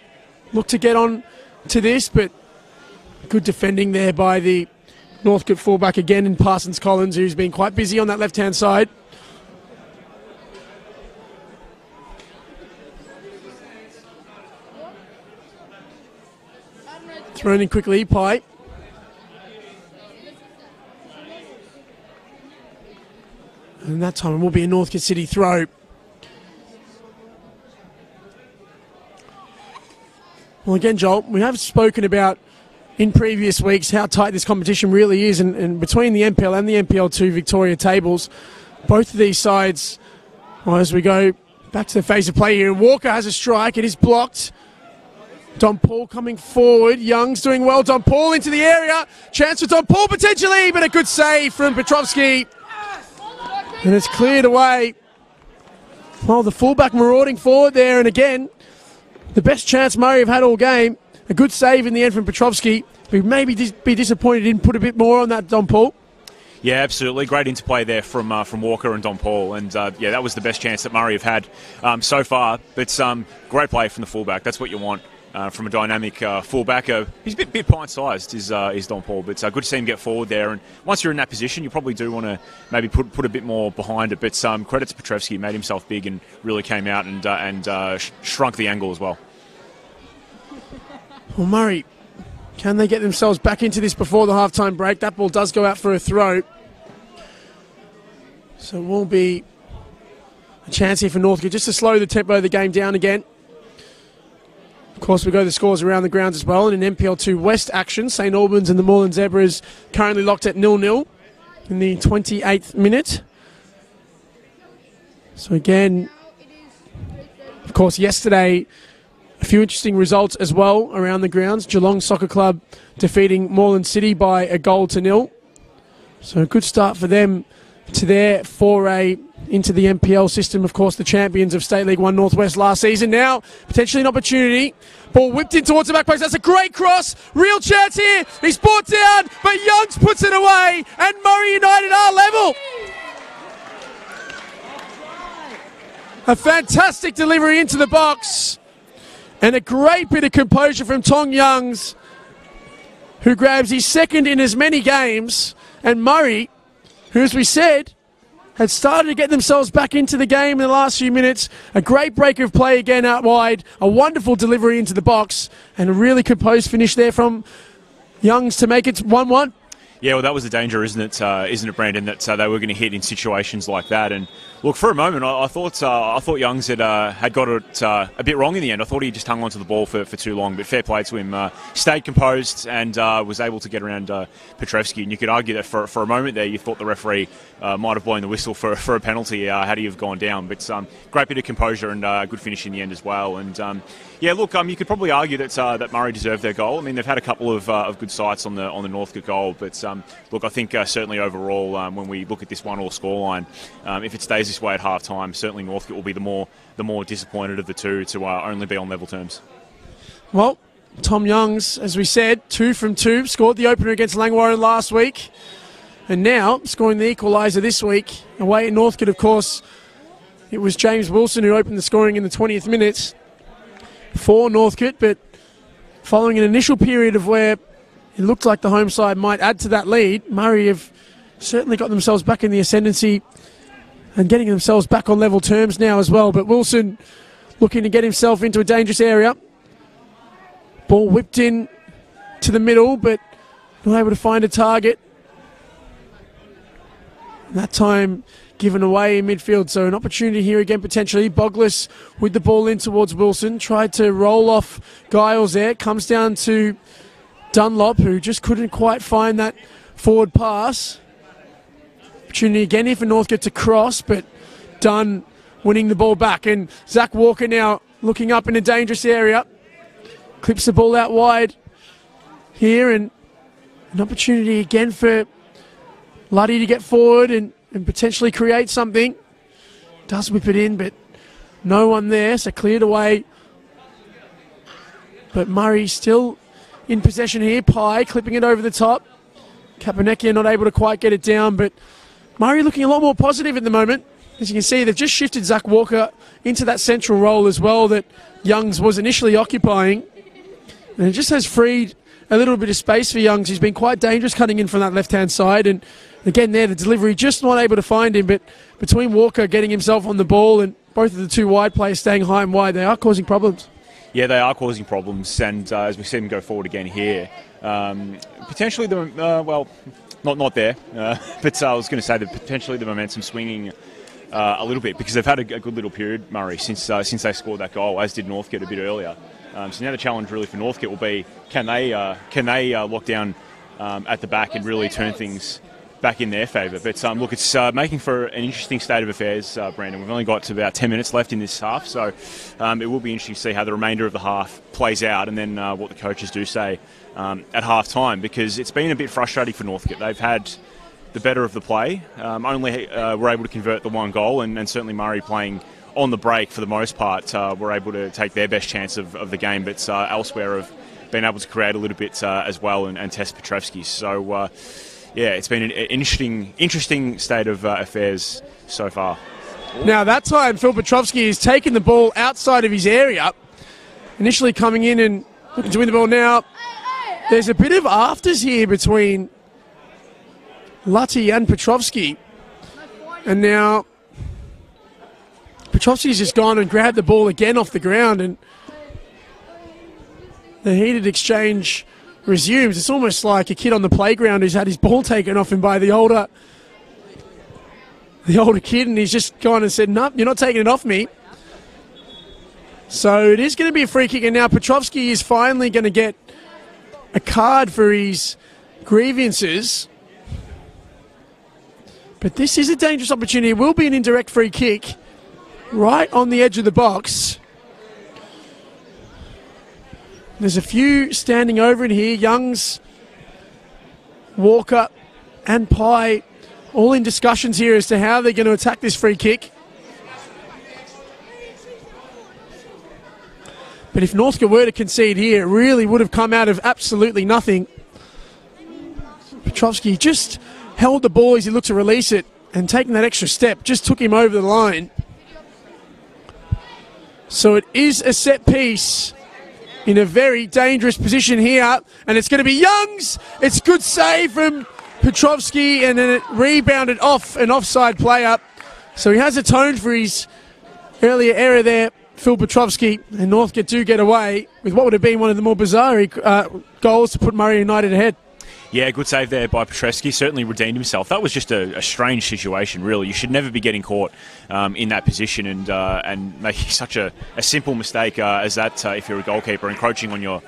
look to get on to this, but good defending there by the Northcote fullback again in Parsons Collins, who's been quite busy on that left-hand side. Thrown in quickly, Pye. And that time it will be a Northcote City throw. Well, again, Joel, we have spoken about in previous weeks how tight this competition really is, and between the NPL and the NPL2 Victoria tables, both of these sides, well, as we go back to the phase of play here, Walker has a strike, it is blocked. Don Paul coming forward, Young's doing well, Don Paul into the area, chance for Don Paul potentially, but a good save from Petrovski. And it's cleared away. Well, the fullback marauding forward there, and again, the best chance Murray have had all game. A good save in the end from Petrovski. We maybe be disappointed he didn't put a bit more on that Don Paul. Yeah, absolutely. Great interplay there from Walker and Don Paul. And, yeah, that was the best chance that Murray have had so far. But great play from the fullback. That's what you want from a dynamic fullback. He's a bit pint-sized, is Don Paul. But good to see him get forward there. And once you're in that position, you probably do want to maybe put a bit more behind it. But credit to Petrovski. He made himself big and really came out and shrunk the angle as well. Well, Murray, can they get themselves back into this before the halftime break? That ball does go out for a throw. So it will be a chance here for Northcote just to slow the tempo of the game down again. Of course, we go the scores around the grounds as well. And in NPL2 West action, St Albans and the Moreland Zebras currently locked at 0-0 in the 28th minute. So again, of course, yesterday, a few interesting results as well around the grounds. Geelong Soccer Club defeating Moreland City by 1-0. So a good start for them to their foray into the NPL system. Of course, the champions of State League 1 Northwest last season. Now, potentially an opportunity. Ball whipped in towards the back post. That's a great cross. Real chance here. He's brought down, but Youngs puts it away, and Murray United are level. A fantastic delivery into the box. And a great bit of composure from Tong Youngs, who grabs his second in as many games. And Murray, who, as we said, had started to get themselves back into the game in the last few minutes. A great break of play again out wide. A wonderful delivery into the box. And a really composed finish there from Youngs to make it 1-1. Yeah, well, that was the danger, isn't it, Brandon, that they were going to hit in situations like that. And look, for a moment, I thought Youngs had got it a bit wrong in the end. I thought he just hung onto the ball for too long, but fair play to him. Stayed composed and was able to get around Petrovski. And you could argue that for a moment there, you thought the referee might have blown the whistle for a penalty had he have gone down. But great bit of composure and good finish in the end as well. And yeah, look, you could probably argue that Murray deserved their goal. I mean, they've had a couple of good sights on the Northcote goal, but look, I think certainly overall, when we look at this 1-1 scoreline, if it stays this way at half time, certainly Northcote will be the more disappointed of the two to only be on level terms. Well, Tom Youngs, as we said, 2 from 2, scored the opener against Langwarrin last week, and now scoring the equaliser this week away at Northcote. Of course, it was James Wilson who opened the scoring in the 20th minute for Northcote, but following an initial period of where it looked like the home side might add to that lead, Murray have certainly got themselves back in the ascendancy and getting themselves back on level terms now as well. But Wilson looking to get himself into a dangerous area. Ball whipped in to the middle, but not able to find a target. That time given away in midfield, so an opportunity here again potentially. Bogless with the ball in towards Wilson, tried to roll off Giles there, comes down to Dunlop, who just couldn't quite find that forward pass. Opportunity again here for Northcote to cross, but Dunn winning the ball back, and Zach Walker now looking up in a dangerous area, clips the ball out wide here, and an opportunity again for Luddy to get forward and potentially create something. Does whip it in, but no one there, so cleared away. But Murray still in possession here. Pye clipping it over the top. Kapanecki not able to quite get it down, but Murray looking a lot more positive at the moment. As you can see, they've just shifted Zach Walker into that central role as well that Youngs was initially occupying. And it just has freed a little bit of space for Youngs. He's been quite dangerous cutting in from that left-hand side, and again there, the delivery just not able to find him, but between Walker getting himself on the ball and both of the two wide players staying high and wide, they are causing problems. Yeah, they are causing problems, and as we see them go forward again here, potentially well, not there, but I was going to say that potentially the momentum swinging a little bit, because they've had a good little period, Murray, since they scored that goal, as did Northcote a bit earlier. So now the challenge really for Northcote will be, can they lock down at the back and really turn things back in their favour. But look, it's making for an interesting state of affairs, Brandon. We've only got about 10 minutes left in this half, so it will be interesting to see how the remainder of the half plays out, and then what the coaches do say at half time, because it's been a bit frustrating for Northcote. They've had the better of the play, only were able to convert the one goal, and certainly Murray playing on the break for the most part were able to take their best chance of the game, but elsewhere have been able to create a little bit as well and test Petrevsky. So yeah, it's been an interesting state of affairs so far. Now that time Phil Petrovsky has taken the ball outside of his area, initially coming in and looking to win the ball. Now there's a bit of afters here between Lutty and Petrovsky, and now Petrovsky's just gone and grabbed the ball again off the ground, and the heated exchange resumes. It's almost like a kid on the playground who's had his ball taken off him by the older kid, and he's just gone and said, "No, you're not taking it off me." So it is going to be a free kick, and now Petrovsky is finally going to get a card for his grievances. But this is a dangerous opportunity. It will be an indirect free kick right on the edge of the box. There's a few standing over it here. Youngs, Walker and Pye all in discussions here as to how they're going to attack this free kick. But if Northcote were to concede here, it really would have come out of absolutely nothing. Petrovsky just held the ball as he looked to release it, and taking that extra step just took him over the line. So it is a set piece in a very dangerous position here, and it's going to be Youngs. It's a good save from Petrovsky, and then it rebounded off an offside player. So he has atoned for his earlier error there, Phil Petrovsky, and Northcote do get away with what would have been one of the more bizarre goals to put Murray United ahead. Yeah, good save there by Petrovsky. Certainly redeemed himself. That was just a strange situation, really. You should never be getting caught in that position and making such a simple mistake as that if you're a goalkeeper, encroaching on your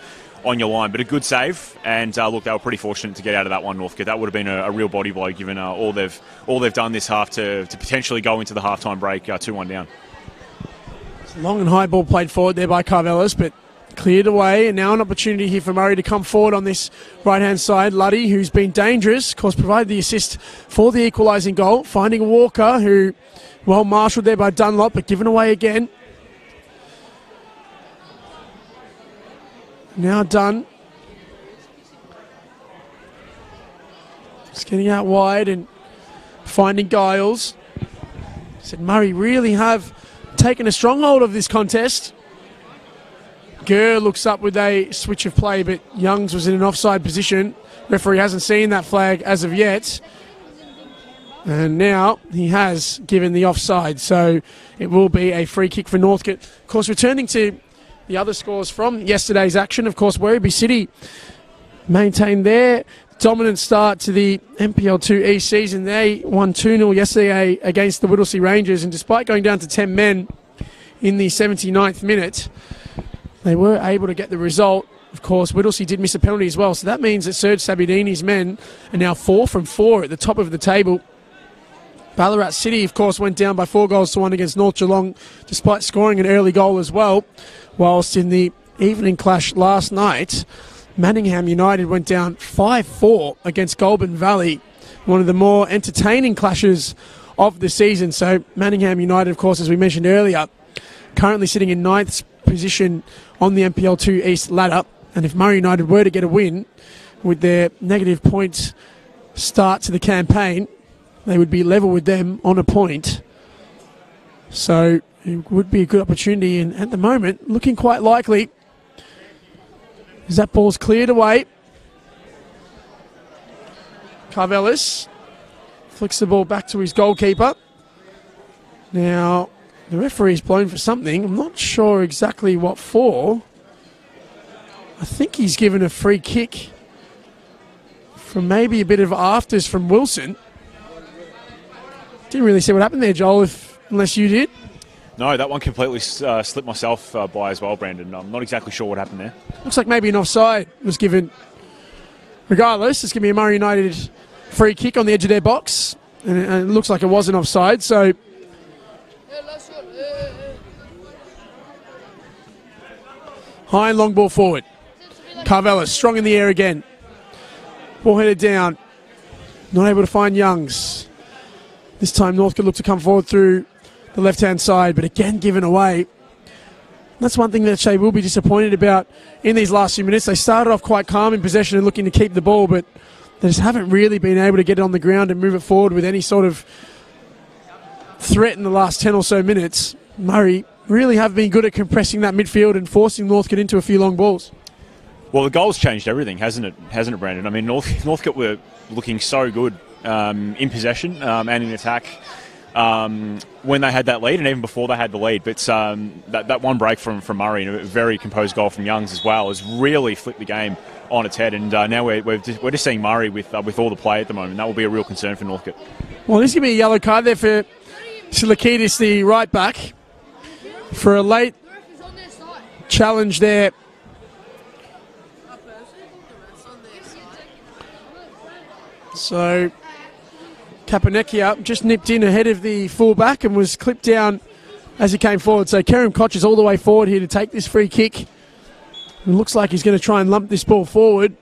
line. But a good save, and look, they were pretty fortunate to get out of that one, Northcote. That would have been a real body blow, given all they've done this half to potentially go into the halftime break 2-1 down. Long and high ball played forward there by Carvelis, but cleared away, and now an opportunity here for Murray to come forward on this right-hand side. Luddy, who's been dangerous, of course, provided the assist for the equalising goal. Finding Walker, who, well marshalled there by Dunlop, but given away again. Now Dunn. Just getting out wide and finding Giles. Said Murray really have taken a stronghold of this contest. Gurr looks up with a switch of play, but Youngs was in an offside position. Referee hasn't seen that flag as of yet. And now he has given the offside, so it will be a free kick for Northcote. Of course, returning to the other scores from yesterday's action, of course, Werribee City maintained their dominant start to the NPL 2 East season. They won 2-0 yesterday against the Whittlesea Rangers, and despite going down to 10 men in the 79th minute, they were able to get the result. Of course, Whittlesea did miss a penalty as well, so that means that Serge Sabidini's men are now 4 from 4 at the top of the table. Ballarat City, of course, went down by 4-1 against North Geelong, despite scoring an early goal as well. Whilst in the evening clash last night, Manningham United went down 5-4 against Goulburn Valley, one of the more entertaining clashes of the season. So Manningham United, of course, as we mentioned earlier, currently sitting in 9th position on the NPL 2 East ladder. And if Murray United were to get a win with their negative points start to the campaign, they would be level with them on a point. So it would be a good opportunity, and at the moment, looking quite likely as that ball's cleared away. Carvelis flicks the ball back to his goalkeeper. Now, the referee's blown for something. I'm not sure exactly what for. I think he's given a free kick from maybe a bit of afters from Wilson. Didn't really see what happened there, Joel, unless you did. No, that one completely slipped myself by as well, Brandon. I'm not exactly sure what happened there. Looks like maybe an offside was given. Regardless, it's going to be a Murray United free kick on the edge of their box. And it looks like it was an offside, so... High and long ball forward. Carvelis strong in the air again. Ball headed down. Not able to find Youngs. This time Northcote look to come forward through the left-hand side, but again given away. That's one thing that Shea will be disappointed about in these last few minutes. They started off quite calm in possession and looking to keep the ball, but they just haven't really been able to get it on the ground and move it forward with any sort of threat in the last 10 or so minutes. Murray really have been good at compressing that midfield and forcing Northcote into a few long balls. Well, the goals changed everything, hasn't it, Brandon? I mean, Northcote were looking so good in possession and in attack when they had that lead, and even before they had the lead. But that one break from Murray and a very composed goal from Youngs as well has really flipped the game on its head. And now we're just seeing Murray with all the play at the moment. That will be a real concern for Northcote. Well, this is going to be a yellow card there for Silakidis, the right back, for a late challenge there. So Kapanekia just nipped in ahead of the fullback and was clipped down as he came forward. So Kerem Koch is all the way forward here to take this free kick. It looks like he's going to try and lump this ball forward.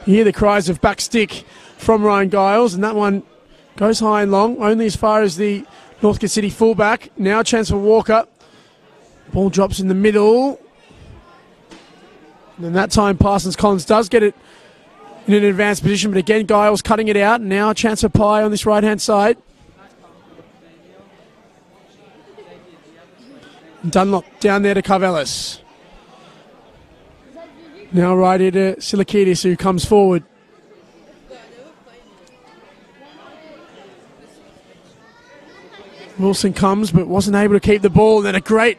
You hear the cries of back stick from Ryan Giles, and that one goes high and long, only as far as the Northcote City fullback. Now a chance for Walker. Ball drops in the middle. And that time Parsons Collins does get it in an advanced position, but again Giles cutting it out, and now a chance for Pye on this right hand side. Dunlop down there to Carvelis. Now right here to Silakidis, who comes forward. Wilson comes but wasn't able to keep the ball, and then a great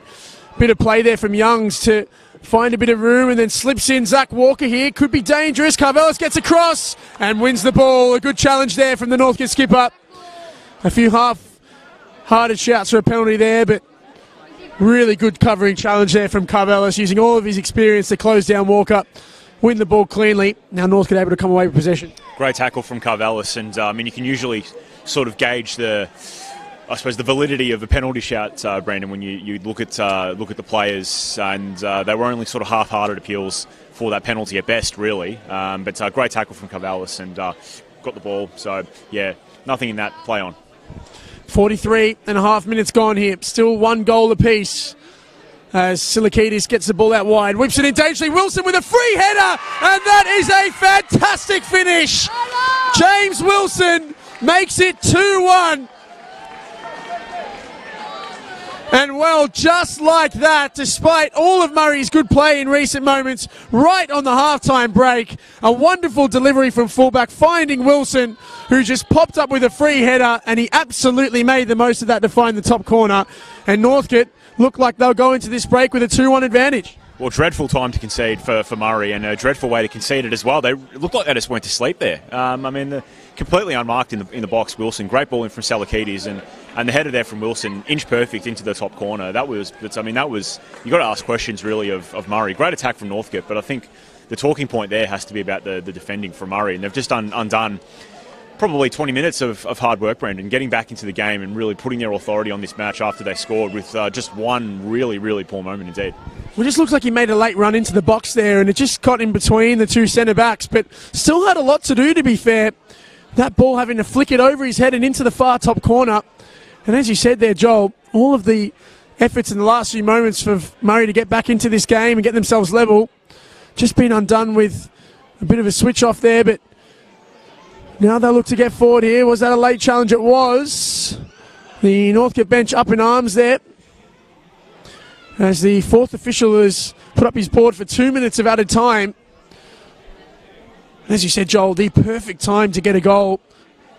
bit of play there from Youngs to find a bit of room, and then slips in Zach Walker here. Could be dangerous. Carvelis gets across and wins the ball. A good challenge there from the Northcote skipper. A few half-hearted shouts for a penalty there, but really good covering challenge there from Carvelis, using all of his experience to close down Walker, win the ball cleanly. Now Northcote able to come away with possession. Great tackle from Carvelis, and I mean, you can usually sort of gauge the validity of the penalty shout, Brandon, when you look at the players, and they were only sort of half-hearted appeals for that penalty at best, really. But great tackle from Carvelis, and got the ball. So yeah, nothing in that play on. 43 and a half minutes gone here. Still one goal apiece as Silakidis gets the ball out wide. Whips it in dangerously. Wilson with a free header, and that is a fantastic finish. James Wilson makes it 2-1. And well, just like that, despite all of Murray's good play in recent moments, right on the halftime break, a wonderful delivery from fullback, finding Wilson, who just popped up with a free header, and he absolutely made the most of that to find the top corner. And Northcote looked like they'll go into this break with a 2-1 advantage. Well, dreadful time to concede for Murray, and a dreadful way to concede it as well. They looked like they just went to sleep there. Completely unmarked in the box. Wilson, great ball in from Salakides, and the header there from Wilson, inch perfect into the top corner. That was you got to ask questions really of Murray. Great attack from Northcote, but I think the talking point there has to be about the defending from Murray, and they've just undone probably 20 minutes of hard work, Brendan, getting back into the game and really putting their authority on this match after they scored with just one really, really poor moment indeed. Well, it just looks like he made a late run into the box there, and it just got in between the two centre-backs, but still had a lot to do, to be fair. That ball having to flick it over his head and into the far top corner. And as you said there, Joel, all of the efforts in the last few moments for Murray to get back into this game and get themselves level, just been undone with a bit of a switch off there, but now they'll look to get forward here. Was that a late challenge? It was. The Northcote bench up in arms there, as the fourth official has put up his board for 2 minutes of added time. As you said, Joel, the perfect time to get a goal,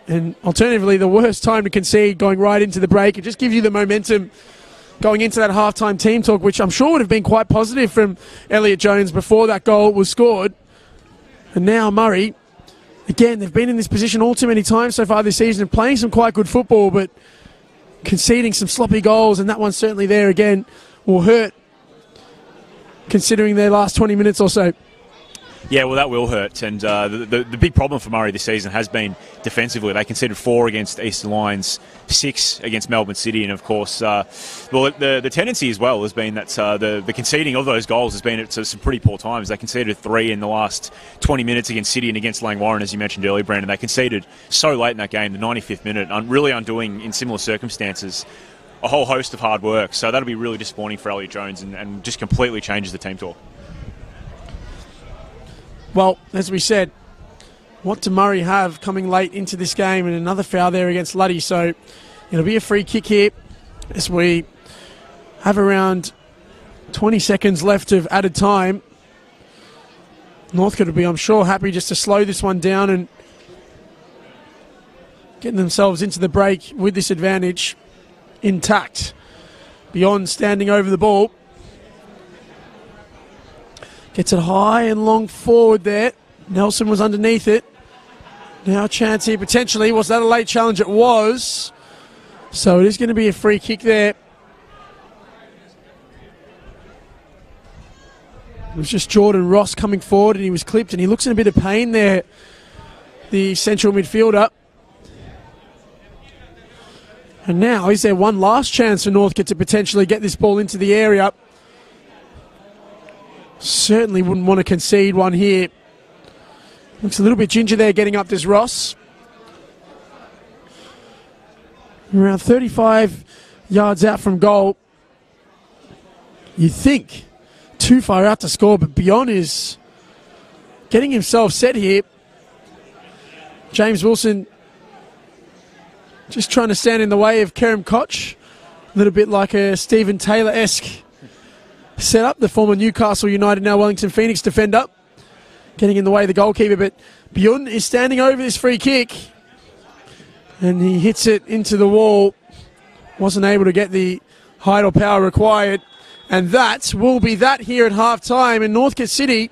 and alternatively the worst time to concede, going right into the break. It just gives you the momentum going into that halftime team talk, which I'm sure would have been quite positive from Elliot Jones before that goal was scored. And now Murray, again, they've been in this position all too many times so far this season, and playing some quite good football, but conceding some sloppy goals, and that one certainly there again will hurt, considering their last 20 minutes or so. Yeah, well, that will hurt. And the big problem for Murray this season has been defensively. They conceded 4 against Eastern Lions, 6 against Melbourne City. And, of course, the tendency as well has been that the conceding of those goals has been at some pretty poor times. They conceded 3 in the last 20 minutes against City and against Langwarrin, as you mentioned earlier, Brandon. They conceded so late in that game, the 95th minute, really undoing, in similar circumstances, a whole host of hard work. So that'll be really disappointing for Elliot Jones and just completely changes the team talk. Well, as we said, what do Murray have coming late into this game? And another foul there against Luddy. So it'll be a free kick here as we have around 20 seconds left of added time. Northcote will be, I'm sure, happy just to slow this one down and getting themselves into the break with this advantage intact. Beyond standing over the ball. Gets it high and long forward there. Nelson was underneath it. Now a chance here potentially. Was that a late challenge? It was. So it is going to be a free kick there. It was just Jordan Ross coming forward, and he was clipped, and he looks in a bit of pain there, the central midfielder. And now, is there one last chance for Northcote to potentially get this ball into the area? Certainly wouldn't want to concede one here. Looks a little bit ginger there getting up, this Ross. Around 35 yards out from goal. You think too far out to score, but Beyond is getting himself set here. James Wilson just trying to stand in the way of Kerem Koch. A little bit like a Stephen Taylor-esque set up, the former Newcastle United, now Wellington Phoenix defender, getting in the way of the goalkeeper, but Bjorn is standing over this free kick, and he hits it into the wall. Wasn't able to get the height or power required, and that will be that here at half-time, and Northcote City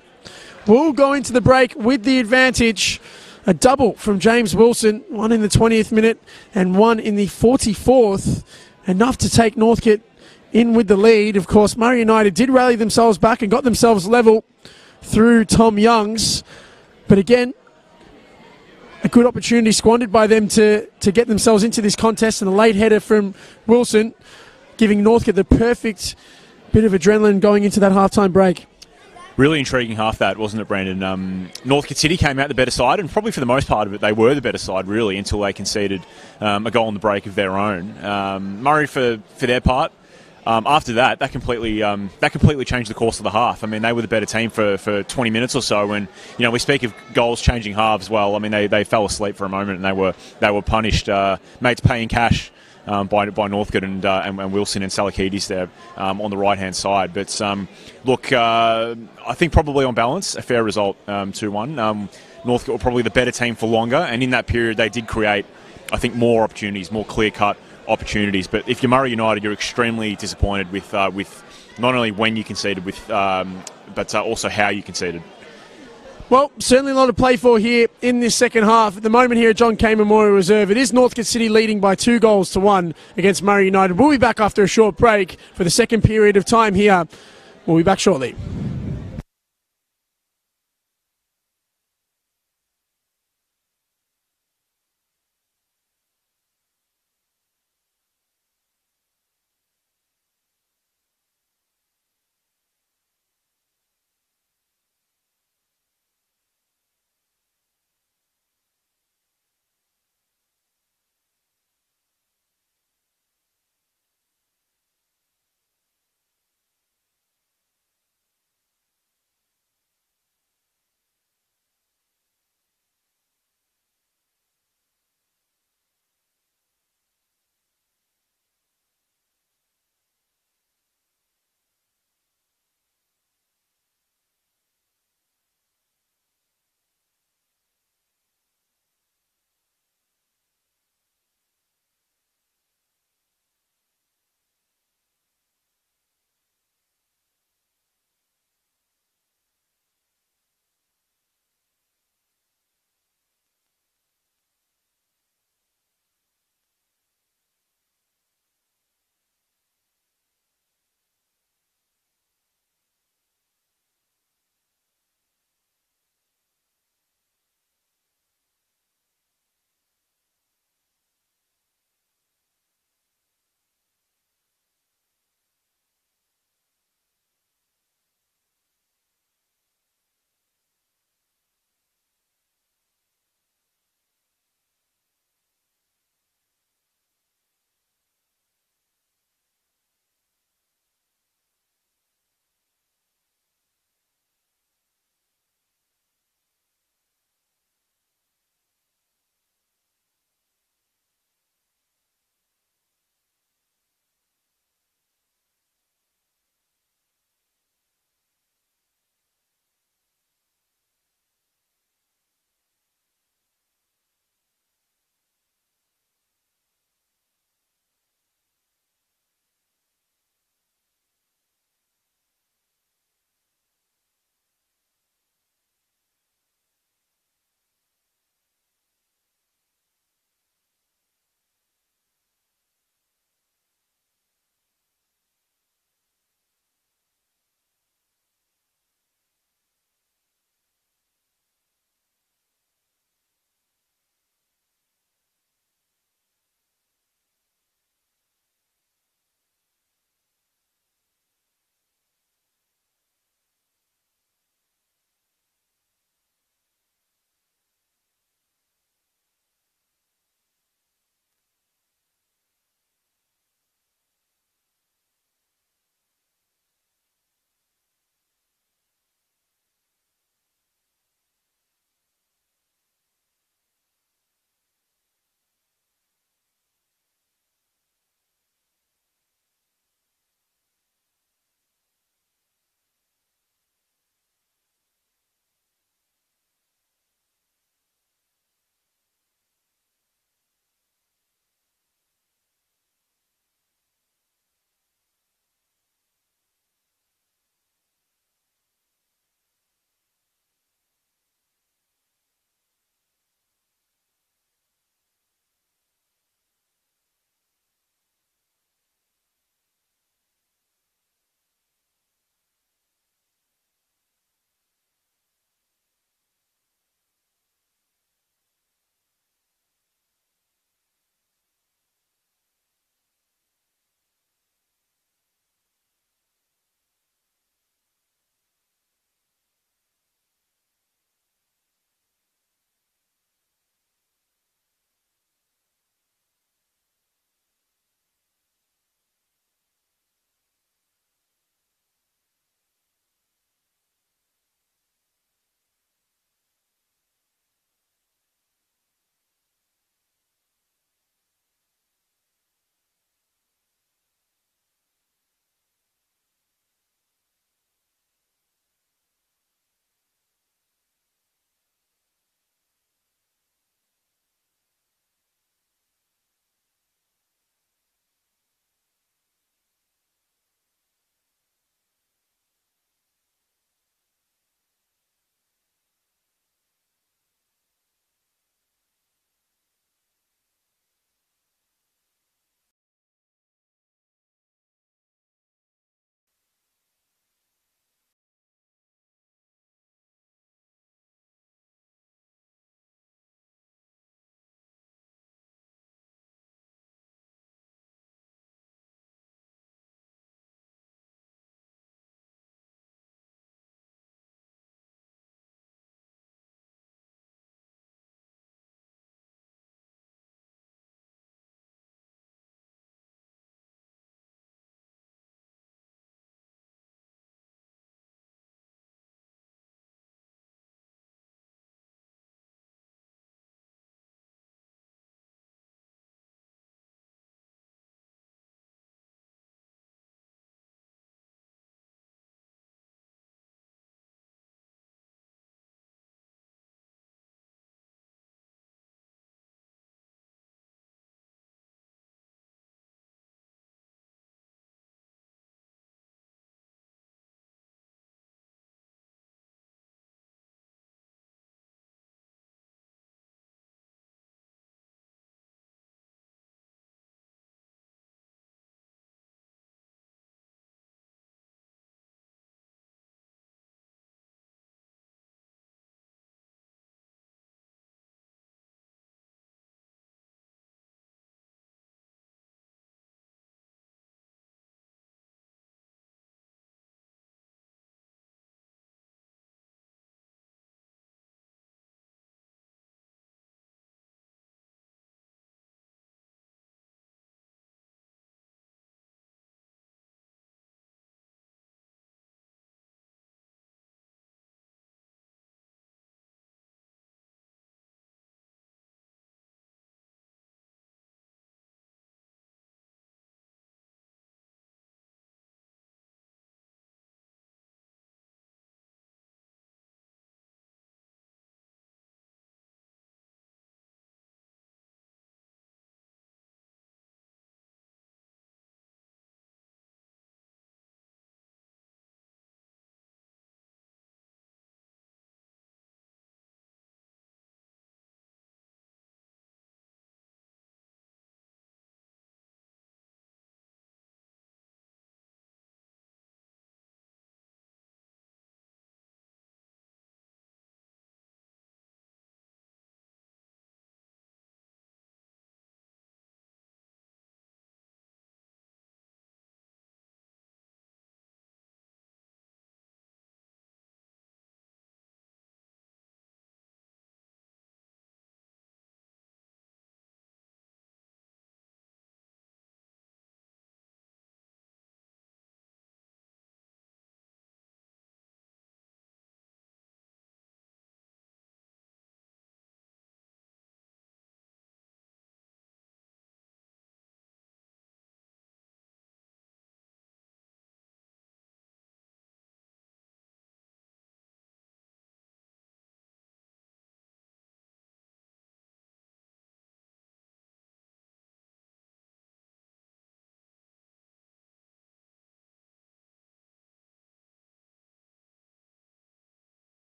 will go into the break with the advantage. A double from James Wilson, one in the 20th minute and one in the 44th, enough to take Northcote in with the lead. Of course, Murray United did rally themselves back and got themselves level through Tom Youngs. But again, a good opportunity squandered by them to get themselves into this contest, and a late header from Wilson, giving Northcote the perfect bit of adrenaline going into that halftime break. Really intriguing half that, wasn't it, Brandon? Northcote City came out the better side, and probably for the most part of it, they were the better side, really, until they conceded a goal on the break of their own. Murray, for their part, after that completely changed the course of the half. I mean, they were the better team for 20 minutes or so. When we speak of goals changing halves, well, I mean they fell asleep for a moment and they were punished. Mates paying cash by Northcote and Wilson and Salakidis there on the right hand side. But look, I think probably on balance a fair result, 2-1. Northcote were probably the better team for longer, and in that period they did create, I think, more opportunities, more clear-cut opportunities. But if you're Murray United, you're extremely disappointed with not only when you conceded, but also how you conceded. Well, certainly a lot to play for here in this second half. At the moment here at John Cain Memorial Reserve, it is Northcote City leading by 2-1 against Murray United. We'll be back after a short break for the second period of time here. We'll be back shortly.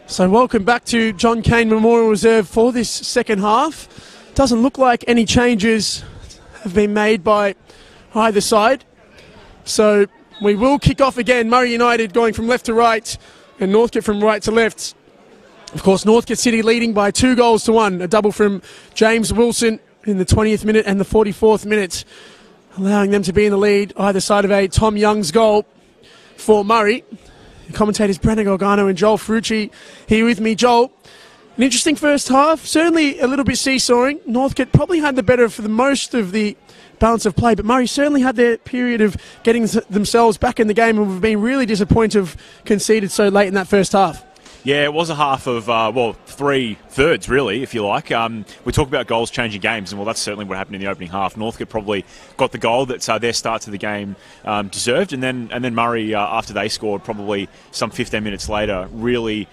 So welcome back to John Cain Memorial Reserve for this second half. Doesn't look like any changes have been made by either side. So we will kick off again. Murray United going from left to right and Northcote from right to left. Of course, Northcote City leading by 2-1. A double from James Wilson in the 20th minute and the 44th minute, allowing them to be in the lead either side of a Tom Young's goal for Murray. The commentators Brendan Gorgano and Joel Ferrucci here with me. Joel, an interesting first half, certainly a little bit seesawing. Northcote probably had the better for the most of the balance of play, but Murray certainly had their period of getting themselves back in the game, and we've been really disappointed to have conceded so late in that first half. Yeah, it was a half of, 3/3 really, if you like. We talk about goals changing games, and well, that's certainly what happened in the opening half. Northcote probably got the goal that their start to the game deserved, and then Murray, after they scored, probably some 15 minutes later, really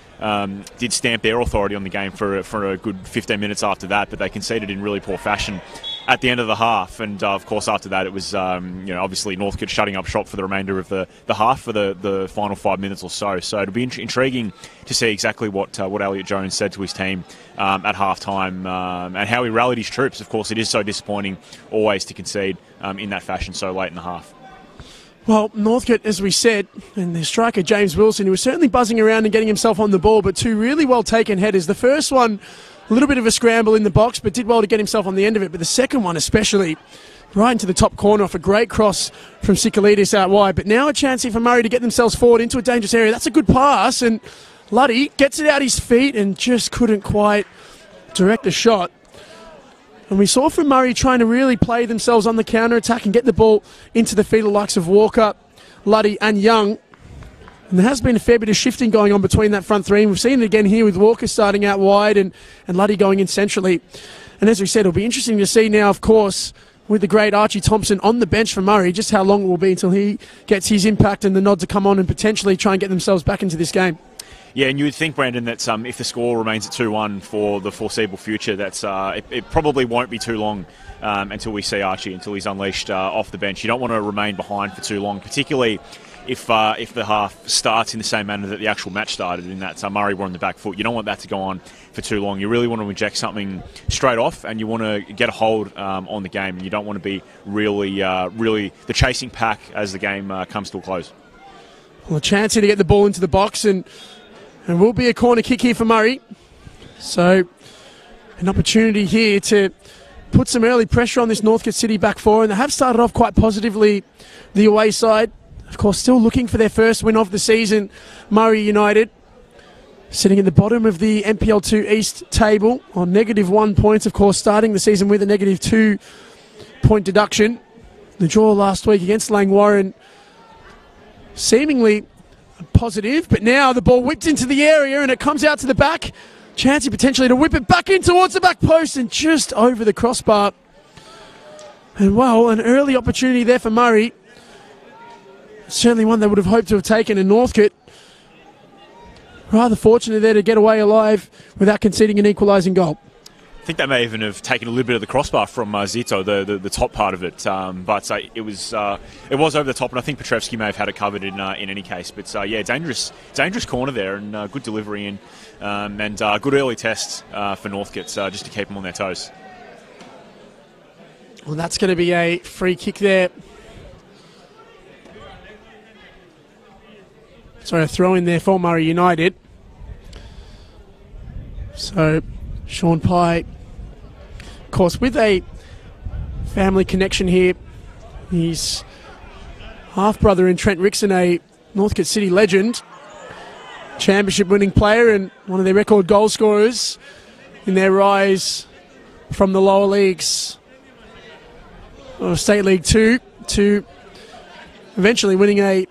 did stamp their authority on the game for a good 15 minutes after that, but they conceded in really poor fashion at the end of the half, and of course after that it was obviously Northcote shutting up shop for the remainder of the half for the final 5 minutes or so. So it'll be intriguing to see exactly what Elliot Jones said to his team at half time, and how he rallied his troops. Of course, it is so disappointing always to concede in that fashion so late in the half. Well, Northcote, as we said, and their striker James Wilson, who was certainly buzzing around and getting himself on the ball, but two really well taken headers. The first one, a little bit of a scramble in the box, but did well to get himself on the end of it. But the second one especially, right into the top corner off a great cross from Sikalidis out wide. But now a chance here for Murray to get themselves forward into a dangerous area. That's a good pass, and Luddy gets it out his feet and just couldn't quite direct the shot. And we saw from Murray trying to really play themselves on the counter-attack and get the ball into the feet of the likes of Walker, Luddy and Young. And there has been a fair bit of shifting going on between that front three. And we've seen it again here with Walker starting out wide and Luddy going in centrally. And as we said, it'll be interesting to see now, of course, with the great Archie Thompson on the bench for Murray, just how long it will be until he gets his impact and the nod to come on and potentially try and get themselves back into this game. Yeah, and you would think, Brandon, that if the score remains at 2-1 for the foreseeable future, that's it probably won't be too long until we see Archie, until he's unleashed off the bench. You don't want to remain behind for too long, particularly if the half starts in the same manner that the actual match started, in that Murray were on the back foot. You don't want that to go on for too long. You really want to inject something straight off, and you want to get a hold on the game. You don't want to be really the chasing pack as the game comes to a close. Well, a chance here to get the ball into the box, and will be a corner kick here for Murray. So an opportunity here to put some early pressure on this Northcote City back four, and they have started off quite positively, the away side. Of course, still looking for their first win of the season. Murray United sitting at the bottom of the NPL 2 East table on -1 points, of course, starting the season with a -2 point deduction. The draw last week against Langwarrin seemingly positive, but now the ball whipped into the area and it comes out to the back. Chancey potentially to whip it back in towards the back post and just over the crossbar. And well, an early opportunity there for Murray. Certainly one they would have hoped to have taken in Northcote. Rather fortunate there to get away alive without conceding an equalising goal. I think they may even have taken a little bit of the crossbar from Zito, the top part of it, but it was over the top, and I think Petrevsky may have had it covered in any case. But yeah, dangerous corner there, and good delivery and good early test for Northcote just to keep them on their toes. Well, that's going to be a free kick there. Sorry, a throw in there for Murray United. So Sean Pye, of course, with a family connection here. He's half-brother in Trent Rickson, a Northcote City legend, championship-winning player and one of their record goal scorers in their rise from the lower leagues of State League 2 to eventually winning a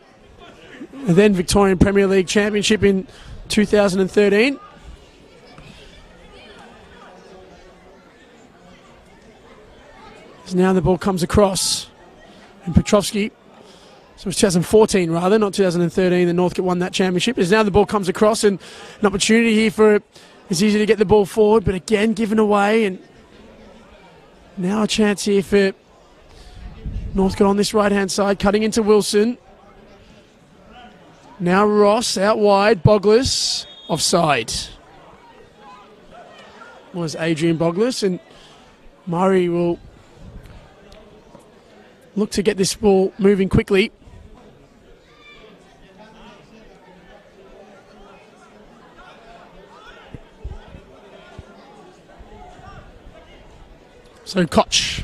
then Victorian Premier League championship in 2013. As now the ball comes across, and Petrovsky, so it's 2014 rather, not 2013, that Northcote won that championship. As now the ball comes across, and an opportunity here for, it's easy to get the ball forward, but again given away, and now a chance here for Northcote on this right-hand side, cutting into Wilson. Now Ross out wide, Bogless offside. Was Adrian Boglis, and Murray will look to get this ball moving quickly. So Koch,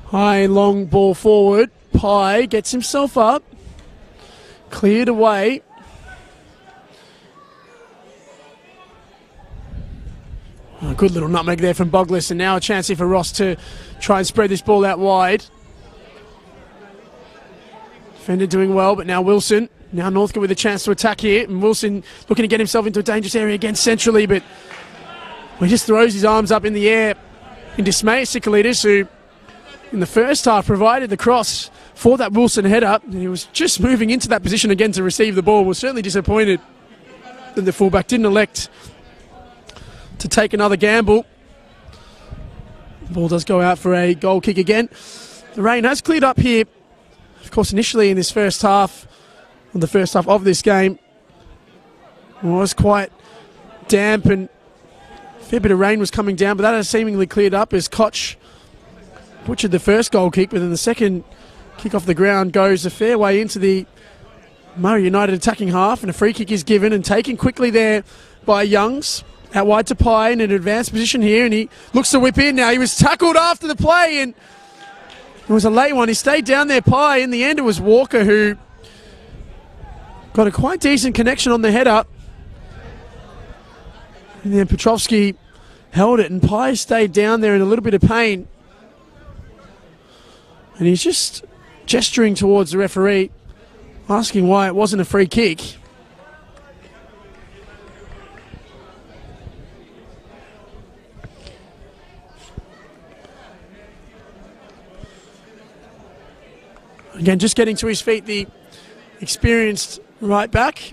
high long ball forward. Pye gets himself up, cleared away. A good little nutmeg there from Boglis, and now a chance here for Ross to try and spread this ball out wide. Defender doing well, but now Wilson. Now Northcote with a chance to attack here, and Wilson looking to get himself into a dangerous area again centrally, but he just throws his arms up in the air in dismay. Sikalitis, who in the first half provided the cross for that Wilson header, and he was just moving into that position again to receive the ball. Was certainly disappointed that the fullback didn't elect to take another gamble. The ball does go out for a goal kick again. The rain has cleared up here. Of course, initially in this first half, or the first half of this game, it was quite damp and a fair bit of rain was coming down, but that has seemingly cleared up as Koch butchered the first goal kick, but then the second kick off the ground goes a fair way into the Murray United attacking half, and a free kick is given and taken quickly there by Youngs. Out wide to Pye in an advanced position here, and he looks to whip in now. He was tackled after the play, and it was a late one. He stayed down there, Pye. In the end, it was Walker who got a quite decent connection on the header. And then Petrovsky held it, and Pye stayed down there in a little bit of pain. And he's just gesturing towards the referee, asking why it wasn't a free kick. Again, just getting to his feet, the experienced right back.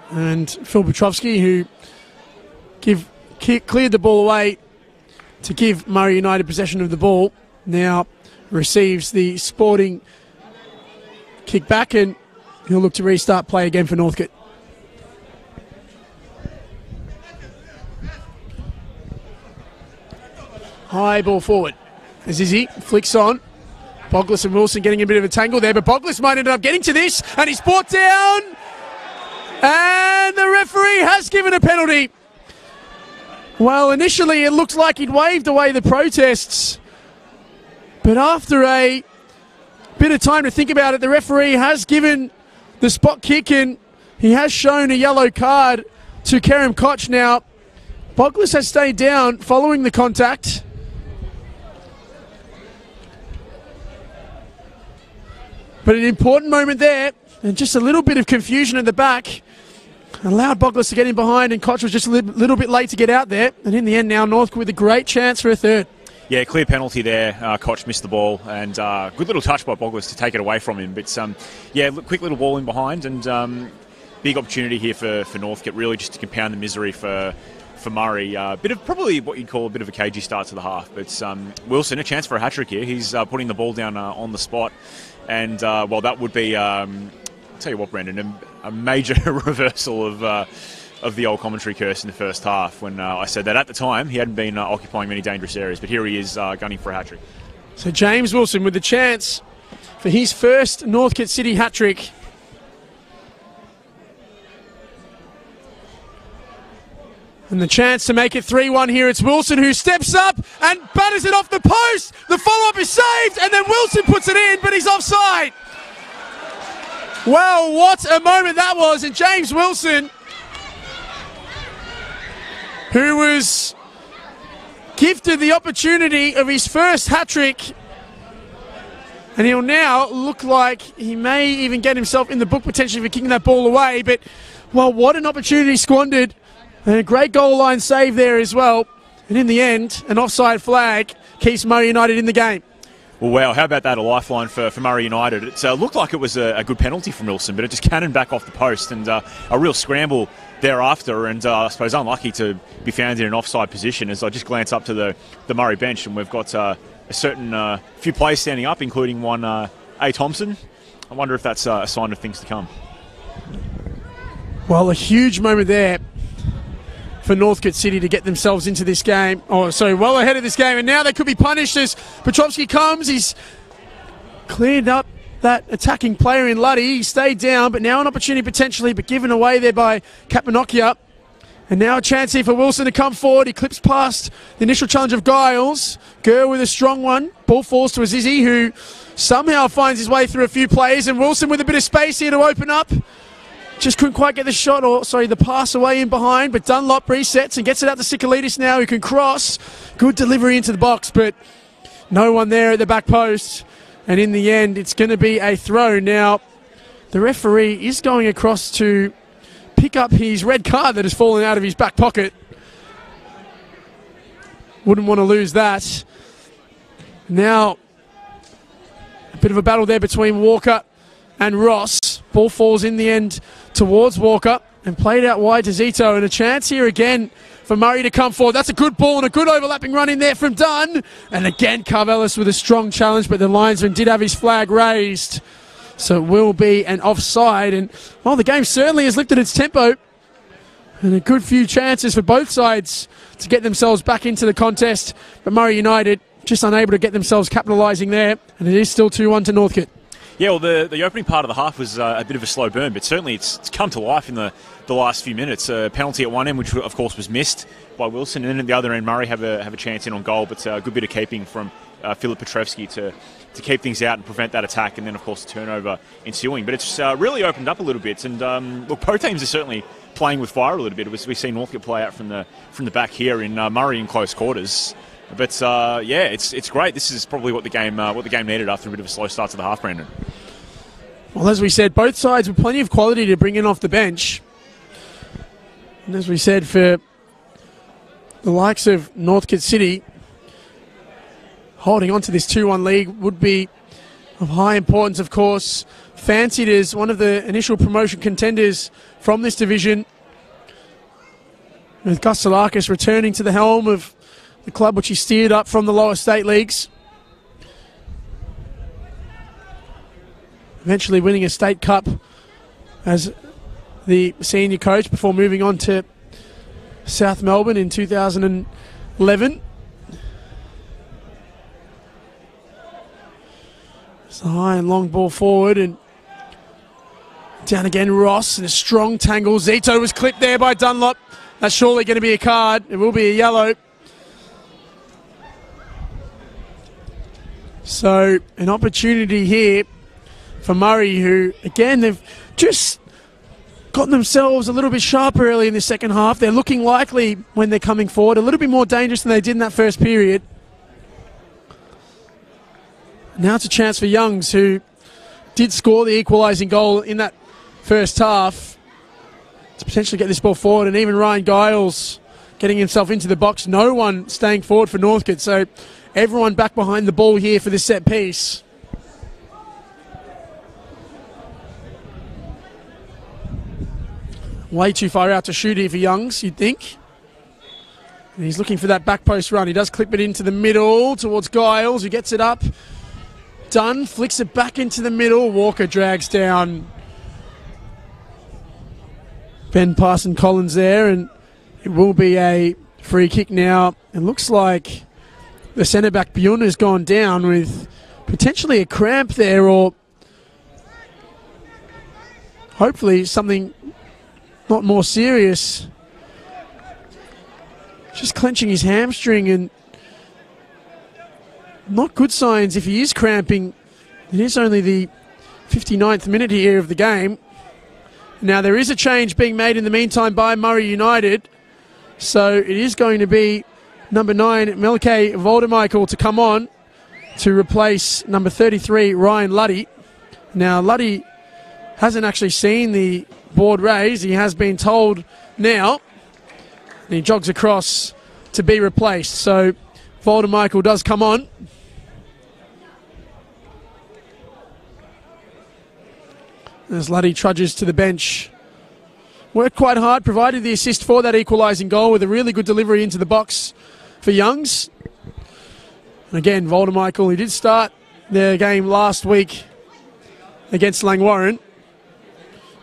And Phil Petrovsky, who cleared the ball away to give Murray United possession of the ball, now receives the sporting kick back, and he'll look to restart play again for Northcote. High ball forward. Azizzi flicks on. Boglis and Wilson getting a bit of a tangle there, but Boglis might end up getting to this, and he's brought down. And the referee has given a penalty. Well, initially it looked like he'd waved away the protests, but after a bit of time to think about it, the referee has given the spot kick, and he has shown a yellow card to Kerem Koch. Now, Boglis has stayed down following the contact. But an important moment there, and just a little bit of confusion at the back allowed Boglis to get in behind, and Koch was just a little bit late to get out there. And in the end now, Northcote with a great chance for a third. Yeah, clear penalty there. Koch missed the ball, and good little touch by Boglis to take it away from him. But yeah, quick little ball in behind, and big opportunity here for Northcote, really just to compound the misery for Murray. Bit of probably what you'd call a bit of a cagey start to the half. But Wilson, a chance for a hat-trick here. He's putting the ball down on the spot. And, well, that would be, I'll tell you what, Brendan, a major reversal of the old commentary curse in the first half when I said that at the time he hadn't been occupying many dangerous areas, but here he is gunning for a hat-trick. So James Wilson with the chance for his first Northcote City hat-trick. And the chance to make it 3-1 here. It's Wilson who steps up and batters it off the post. The follow-up is saved, and then Wilson puts it in, but he's offside. Well, what a moment that was. And James Wilson, who was gifted the opportunity of his first hat-trick, and he'll now look like he may even get himself in the book potentially for kicking that ball away. But, well, what an opportunity squandered. And a great goal line save there as well. And in the end, an offside flag keeps Murray United in the game. Well, wow, how about that, a lifeline for Murray United. It looked like it was a good penalty from Wilson, but it just cannoned back off the post, and a real scramble thereafter, and I suppose unlucky to be found in an offside position. As I just glance up to the Murray bench, and we've got a certain few players standing up, including one A. Thompson, I wonder if that's a sign of things to come. Well, a huge moment there for Northcote City to get themselves into this game. Oh, sorry, well ahead of this game, and now they could be punished as Petrovsky comes. He's cleared up that attacking player in Luddy. He stayed down, but now an opportunity potentially, but given away there by Kapanokia. And now a chance here for Wilson to come forward. He clips past the initial challenge of Giles. Gurr with a strong one. Ball falls to Azizi, who somehow finds his way through a few players. And Wilson with a bit of space here to open up. Just couldn't quite get the shot, or sorry, the pass away in behind. But Dunlop resets and gets it out to Sikalidis now, who can cross. Good delivery into the box, but no one there at the back post. And in the end, it's going to be a throw. Now, the referee is going across to pick up his red card that has fallen out of his back pocket. Wouldn't want to lose that. Now, a bit of a battle there between Walker and Ross. Ball falls in the end towards Walker and played out wide to Zito. And a chance here again for Murray to come forward. That's a good ball and a good overlapping run in there from Dunn. And again, Carvelis with a strong challenge, but the linesman did have his flag raised. So it will be an offside. And, well, the game certainly has lifted its tempo. And a good few chances for both sides to get themselves back into the contest. But Murray United just unable to get themselves capitalising there. And it is still 2-1 to Northcote. Yeah, well, the opening part of the half was a bit of a slow burn, but certainly it's come to life in the last few minutes. A penalty at one end, which of course was missed by Wilson, and then at the other end, Murray have a chance in on goal, but a good bit of keeping from Filip Petrovsky to keep things out and prevent that attack, and then of course the turnover ensuing. But it's really opened up a little bit, and look, both teams are certainly playing with fire a little bit. We see Northcote play out from the back here in Murray in close quarters. But yeah, it's great. This is probably what the game needed after a bit of a slow start to the half, Brandon. Well, as we said, both sides with plenty of quality to bring in off the bench. And as we said, for the likes of Northcote City, holding on to this 2-1 league would be of high importance, of course. Fancied as one of the initial promotion contenders from this division, with Gus Salakis returning to the helm of the club which he steered up from the lower state leagues. Eventually winning a state cup as the senior coach before moving on to South Melbourne in 2011. It's a high and long ball forward, and down again Ross in a strong tangle. Zito was clipped there by Dunlop. That's surely going to be a card. It will be a yellow. So an opportunity here for Murray, who, again, they've just gotten themselves a little bit sharper early in the second half. They're looking likely when they're coming forward, a little bit more dangerous than they did in that first period. Now it's a chance for Youngs, who did score the equalising goal in that first half, to potentially get this ball forward. And even Ryan Giles getting himself into the box. No one staying forward for Northcote. So everyone back behind the ball here for this set piece. Way too far out to shoot here for Youngs, you'd think. And he's looking for that back post run. He does clip it into the middle towards Giles, who gets it up. Dunn flicks it back into the middle. Walker drags down Ben Parson Collins there, and it will be a free kick now. It looks like the centre back Bjorn has gone down with potentially a cramp there, or hopefully something not more serious. Just clenching his hamstring, and not good signs if he is cramping. It is only the 59th minute here of the game. Now there is a change being made in the meantime by Murray United. So it is going to be number 9, Melke Voldemichael, to come on to replace number 33, Ryan Luddy. Now Luddy hasn't actually seen the board raised. He has been told now. And he jogs across to be replaced. So Voldemichael does come on. As Luddy trudges to the bench. Worked quite hard, provided the assist for that equalising goal with a really good delivery into the box for Youngs. And again, Voldemichael, he did start the game last week against Langwarren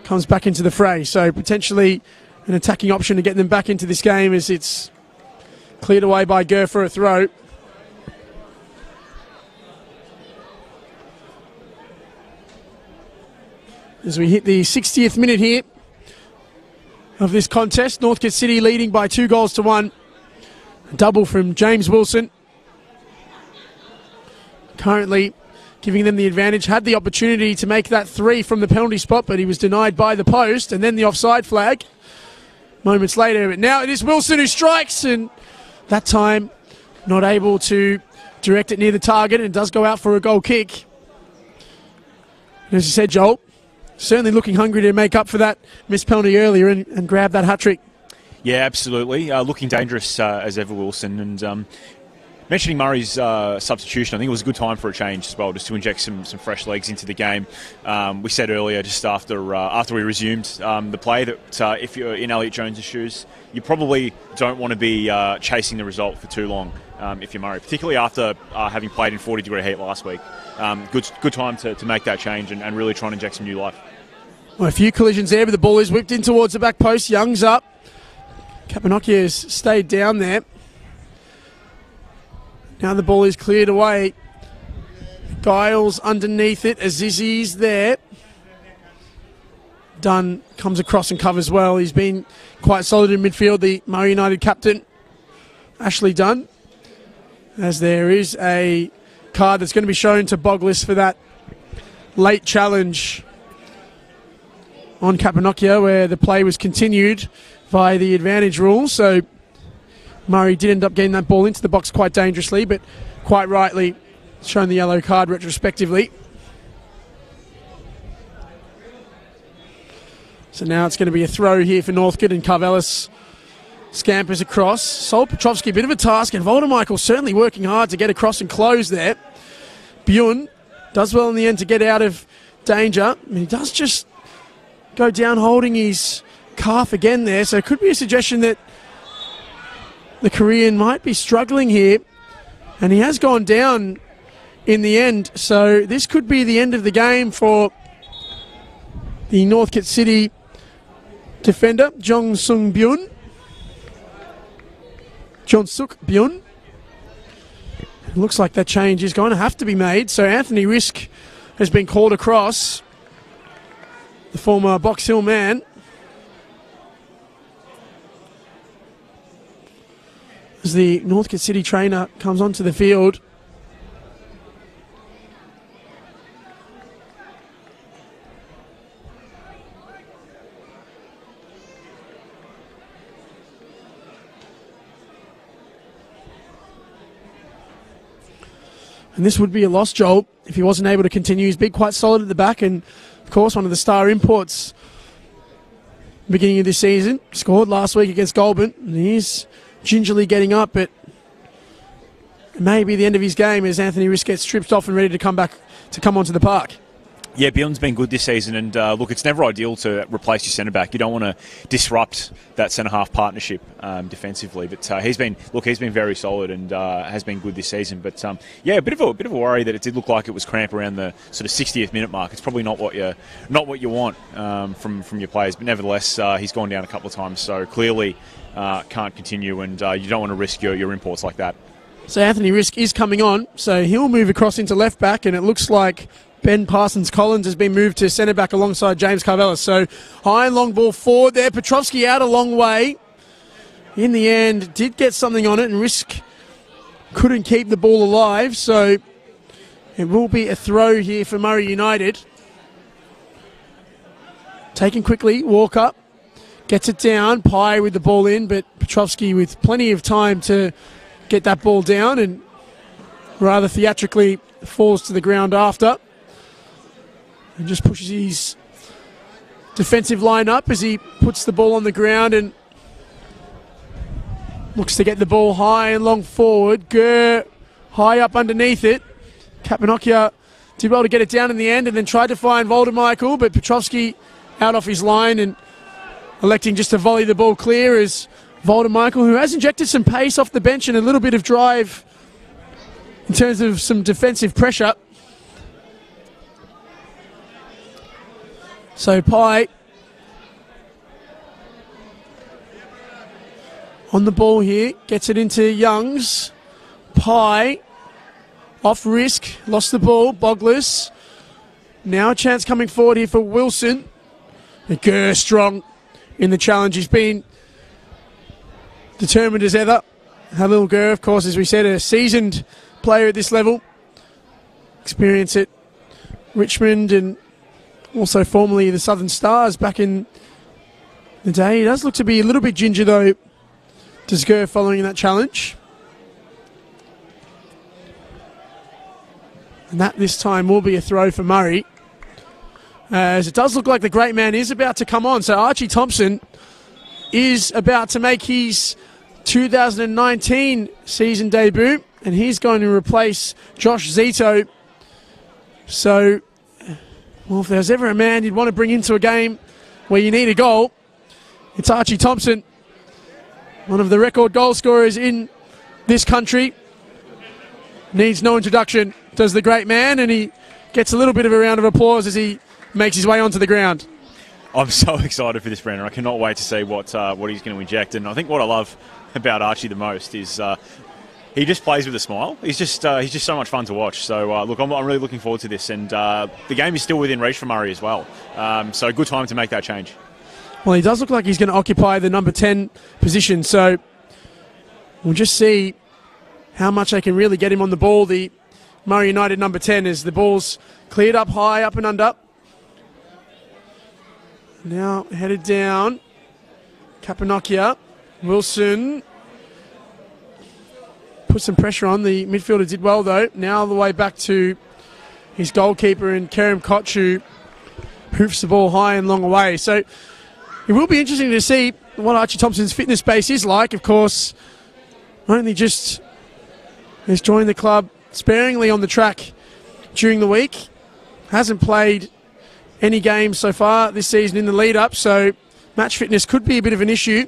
comes back into the fray. So potentially an attacking option to get them back into this game as it's cleared away by Gurr for a throw. As we hit the 60th minute here of this contest, Northcote City leading by 2-1. A double from James Wilson. Currently giving them the advantage. Had the opportunity to make that 3 from the penalty spot, but he was denied by the post, and then the offside flag moments later. But now it is Wilson who strikes, and that time not able to direct it near the target, and does go out for a goal kick. And as you said, Joel, certainly looking hungry to make up for that missed penalty earlier and grab that hat-trick. Yeah, absolutely. Looking dangerous as ever, Wilson. And mentioning Murray's substitution, I think it was a good time for a change as well, just to inject some fresh legs into the game. We said earlier, just after we resumed the play, that if you're in Elliot Jones' shoes, you probably don't want to be chasing the result for too long if you're Murray, particularly after having played in 40-degree heat last week. Good time to make that change and really try and inject some new life. Well, a few collisions there, but the ball is whipped in towards the back post. Young's up. Capanokia has stayed down there. Now the ball is cleared away. Giles underneath it. Azizi's there. Dunn comes across and covers well. He's been quite solid in midfield, the Murray United captain, Ashley Dunn. As there is a card that's going to be shown to Boglis for that late challenge on Capanokia, where the play was continued by the advantage rule. So Murray did end up getting that ball into the box quite dangerously, but quite rightly shown the yellow card retrospectively. So now it's going to be a throw here for Northcote, and Carvelis scampers across. Sol Petrovsky, a bit of a task, and Voldemichael certainly working hard to get across and close there. Bjorn does well in the end to get out of danger. I mean, he does just go down holding his calf again there, so it could be a suggestion that the Korean might be struggling here, and he has gone down in the end, so this could be the end of the game for the Northcote City defender, Jong Suk Byun. It looks like that change is going to have to be made, so Anthony Risk has been called across, the former Box Hill man. As the Northcote City trainer comes onto the field. And this would be a lost Joel if he wasn't able to continue. He's been quite solid at the back, and of course one of the star imports beginning of this season. Scored last week against Goulburn, and he's gingerly getting up, but it may be the end of his game as Anthony Risk gets stripped off and ready to come onto the park. Yeah, Bjorn's been good this season, and look, it's never ideal to replace your centre-back. You don't want to disrupt that centre-half partnership defensively, but he's been very solid and has been good this season. But yeah, a bit of a worry that it did look like it was cramp around the sort of 60th minute mark. It's probably not what you want from your players, but nevertheless, he's gone down a couple of times, so clearly can't continue, and you don't want to risk your imports like that. So Anthony Risk is coming on, so he'll move across into left back, and it looks like Ben Parsons-Collins has been moved to centre-back alongside James Carvelis. So high and long ball forward there. Petrovsky out a long way. In the end, did get something on it, and Risk couldn't keep the ball alive. So it will be a throw here for Murray United. Taken quickly, Walker gets it down. Pye with the ball in, but Petrovsky with plenty of time to get that ball down, and rather theatrically falls to the ground after. And just pushes his defensive line up as he puts the ball on the ground and looks to get the ball high and long forward. Gurr high up underneath it. Capanokia did well to get it down in the end and then tried to find Voldemichael, but Petrovsky out off his line and electing just to volley the ball clear as Voldemichael, who has injected some pace off the bench and a little bit of drive in terms of some defensive pressure, So Pye on the ball here, gets it into Youngs. Pye off risk, lost the ball, Bogless. Now a chance coming forward here for Wilson. And Kerr strong in the challenge. He's been determined as ever. Halil Kerr, of course, as we said, a seasoned player at this level. Experience at Richmond and also formerly the Southern Stars back in the day. He does look to be a little bit ginger though, does Kerr, following that challenge. And that this time will be a throw for Murray, as it does look like the great man is about to come on. So Archie Thompson is about to make his 2019 season debut, and he's going to replace Josh Zito. So, well, if there's ever a man you'd want to bring into a game where you need a goal, it's Archie Thompson, one of the record goal scorers in this country. Needs no introduction, does the great man, and he gets a little bit of a round of applause as he makes his way onto the ground. I'm so excited for this, Brandon. I cannot wait to see what he's going to inject. And I think what I love about Archie the most is he just plays with a smile. He's just so much fun to watch. So look, I'm really looking forward to this. And the game is still within reach for Murray as well. So good time to make that change. Well, he does look like he's going to occupy the number 10 position. So we'll just see how much they can really get him on the ball. The Murray United number 10, as the ball's cleared up high, up and under. Now headed down. Kapanokia. Wilson put some pressure on. The midfielder did well though. Now the way back to his goalkeeper and Kerem Kochu hoofs the ball high and long away. So it will be interesting to see what Archie Thompson's fitness base is like. Of course, only just has joined the club sparingly on the track during the week. Hasn't played any games so far this season in the lead up, so match fitness could be a bit of an issue.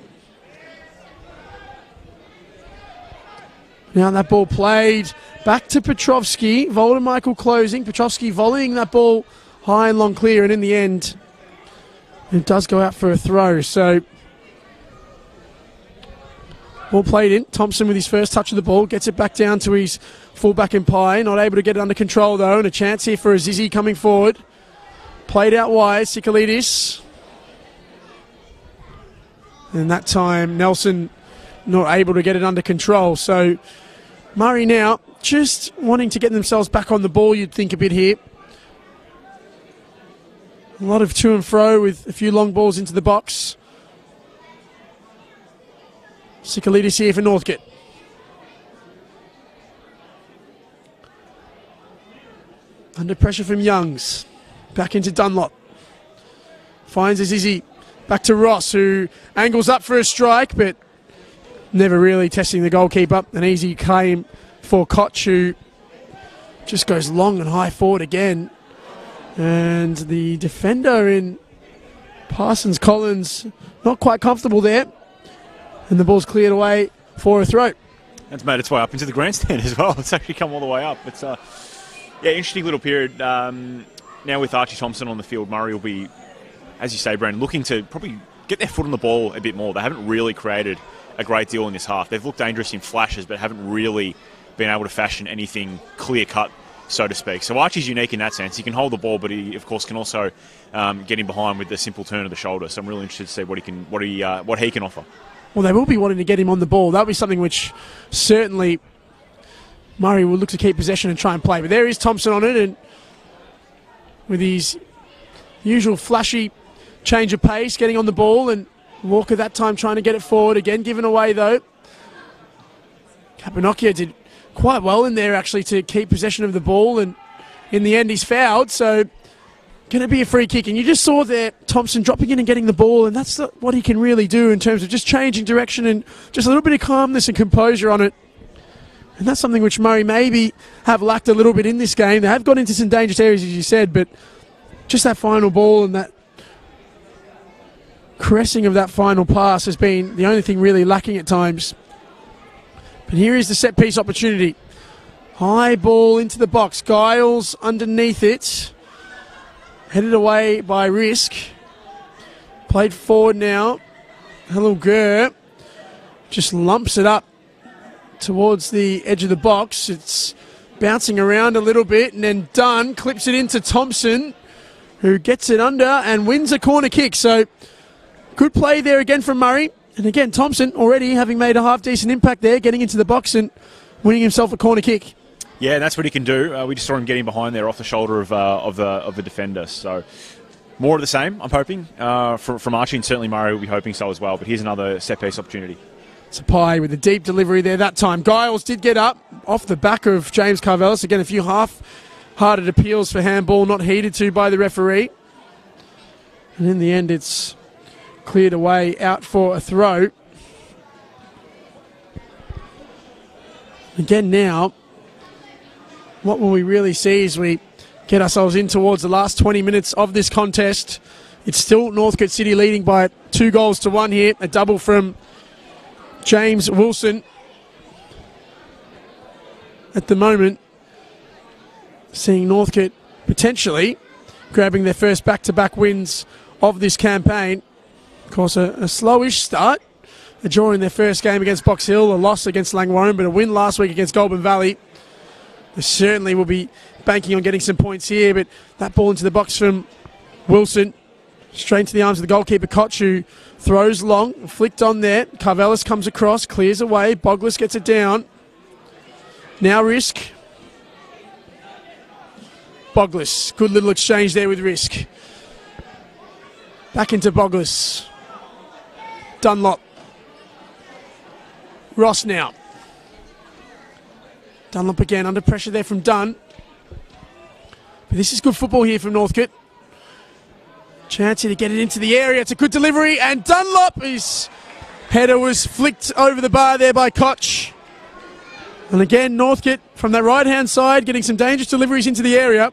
Now that ball played back to Petrovsky. Voldemichael closing. Petrovsky volleying that ball high and long clear, and in the end it does go out for a throw. So ball played in. Thompson with his first touch of the ball gets it back down to his fullback in Pye. Not able to get it under control though, and a chance here for Azizi coming forward. Played out wide, Sikalidis. And that time Nelson not able to get it under control. So Murray now just wanting to get themselves back on the ball, you'd think, a bit here. A lot of to and fro with a few long balls into the box. Sikalidis here for Northcote. Under pressure from Youngs. Back into Dunlop. Finds Azizi. Back to Ross, who angles up for a strike, but never really testing the goalkeeper. An easy claim for Koch, who just goes long and high forward again. And the defender in Parsons Collins not quite comfortable there. And the ball's cleared away for a throw. It's made its way up into the grandstand as well. It's actually come all the way up. It's interesting little period. Now with Archie Thompson on the field, Murray will be, as you say, Brandon, looking to probably get their foot on the ball a bit more. They haven't really created a great deal in this half. They've looked dangerous in flashes, but haven't really been able to fashion anything clear-cut, so to speak. So Archie's unique in that sense. He can hold the ball, but he, of course, can also get in behind with the simple turn of the shoulder. So I'm really interested to see what he can offer. Well, they will be wanting to get him on the ball. That'll be something which certainly Murray will look to keep possession and try and play. But there is Thompson on it, and with his usual flashy change of pace, getting on the ball, and Walker that time trying to get it forward again, given away though. Kapanokia did quite well in there actually to keep possession of the ball, and in the end he's fouled, so going to be a free kick. And you just saw there Thompson dropping in and getting the ball, and that's what he can really do in terms of just changing direction and just a little bit of calmness and composure on it. And that's something which Murray maybe have lacked a little bit in this game. They have got into some dangerous areas, as you said, but just that final ball and that caressing of that final pass has been the only thing really lacking at times. But here is the set piece opportunity. High ball into the box. Giles underneath it. Headed away by Risk. Played forward now. Hello Gurr just lumps it up towards the edge of the box. It's bouncing around a little bit, and then Dunn clips it into Thompson, who gets it under and wins a corner kick. So good play there again from Murray. And again, Thompson already having made a half-decent impact there, getting into the box and winning himself a corner kick. Yeah, that's what he can do. We just saw him getting behind there off the shoulder of the defender. So more of the same, I'm hoping, from Archie, and certainly Murray will be hoping so as well. But here's another set-piece opportunity. Sapai with a deep delivery there that time. Giles did get up off the back of James Carvelis. Again, a few half-hearted appeals for handball, not heeded to by the referee. And in the end, it's cleared away out for a throw. Again now, what will we really see as we get ourselves in towards the last 20 minutes of this contest? It's still Northcote City leading by 2-1 here. A double from James Wilson. At the moment, seeing Northcote potentially grabbing their first back-to-back wins of this campaign. Of course, a slowish start. A draw in their first game against Box Hill, a loss against Langwarrin, but a win last week against Goulburn Valley. They certainly will be banking on getting some points here, but that ball into the box from Wilson. Straight into the arms of the goalkeeper, Koch, who throws long, flicked on there. Carvelis comes across, clears away. Boglis gets it down. Now Risk. Boglis, good little exchange there with Risk. Back into Boglis. Dunlop. Ross now. Dunlop again, under pressure there from Dunn. But this is good football here from Northcote. Chance here to get it into the area. It's a good delivery, and Dunlop, his header was flicked over the bar there by Koch. And again, Northcote from that right-hand side getting some dangerous deliveries into the area.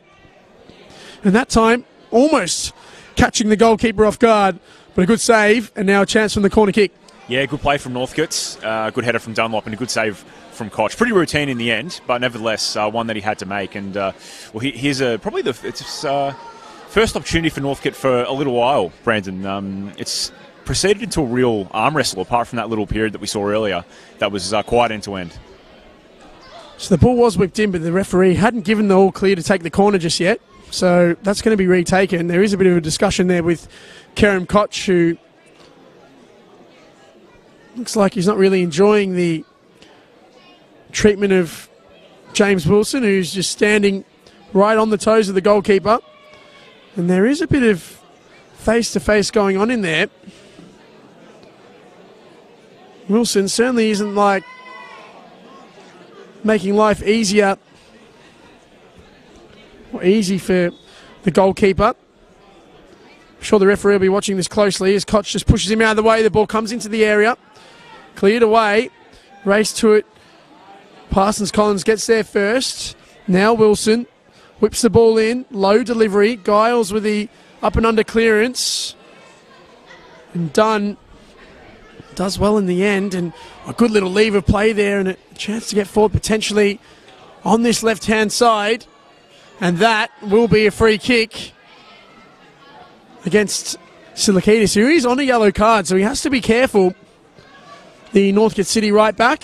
And that time, almost catching the goalkeeper off guard. But a good save, and now a chance from the corner kick. Yeah, good play from Northcote. Good header from Dunlop, and a good save from Koch. Pretty routine in the end, but nevertheless, one that he had to make. And here's probably it's first opportunity for Northcote for a little while, Brandon. It's proceeded into a real arm wrestle, apart from that little period that we saw earlier. That was quite end-to-end. So the ball was whipped in, but the referee hadn't given the all clear to take the corner just yet. So that's going to be retaken. There is a bit of a discussion there with Kerem Koch, who looks like he's not really enjoying the treatment of James Wilson, who's just standing right on the toes of the goalkeeper. And there is a bit of face-to-face going on in there. Wilson certainly isn't like making life easier or easy for the goalkeeper. I'm sure the referee will be watching this closely as Koch just pushes him out of the way. The ball comes into the area. Cleared away. Race to it. Parsons Collins gets there first. Now Wilson whips the ball in. Low delivery. Giles with the up and under clearance. And Dunn does well in the end. And a good little leave of play there, and a chance to get forward potentially on this left-hand side. And that will be a free kick against Silikidis, who is on a yellow card, so he has to be careful. The Northcote City right back.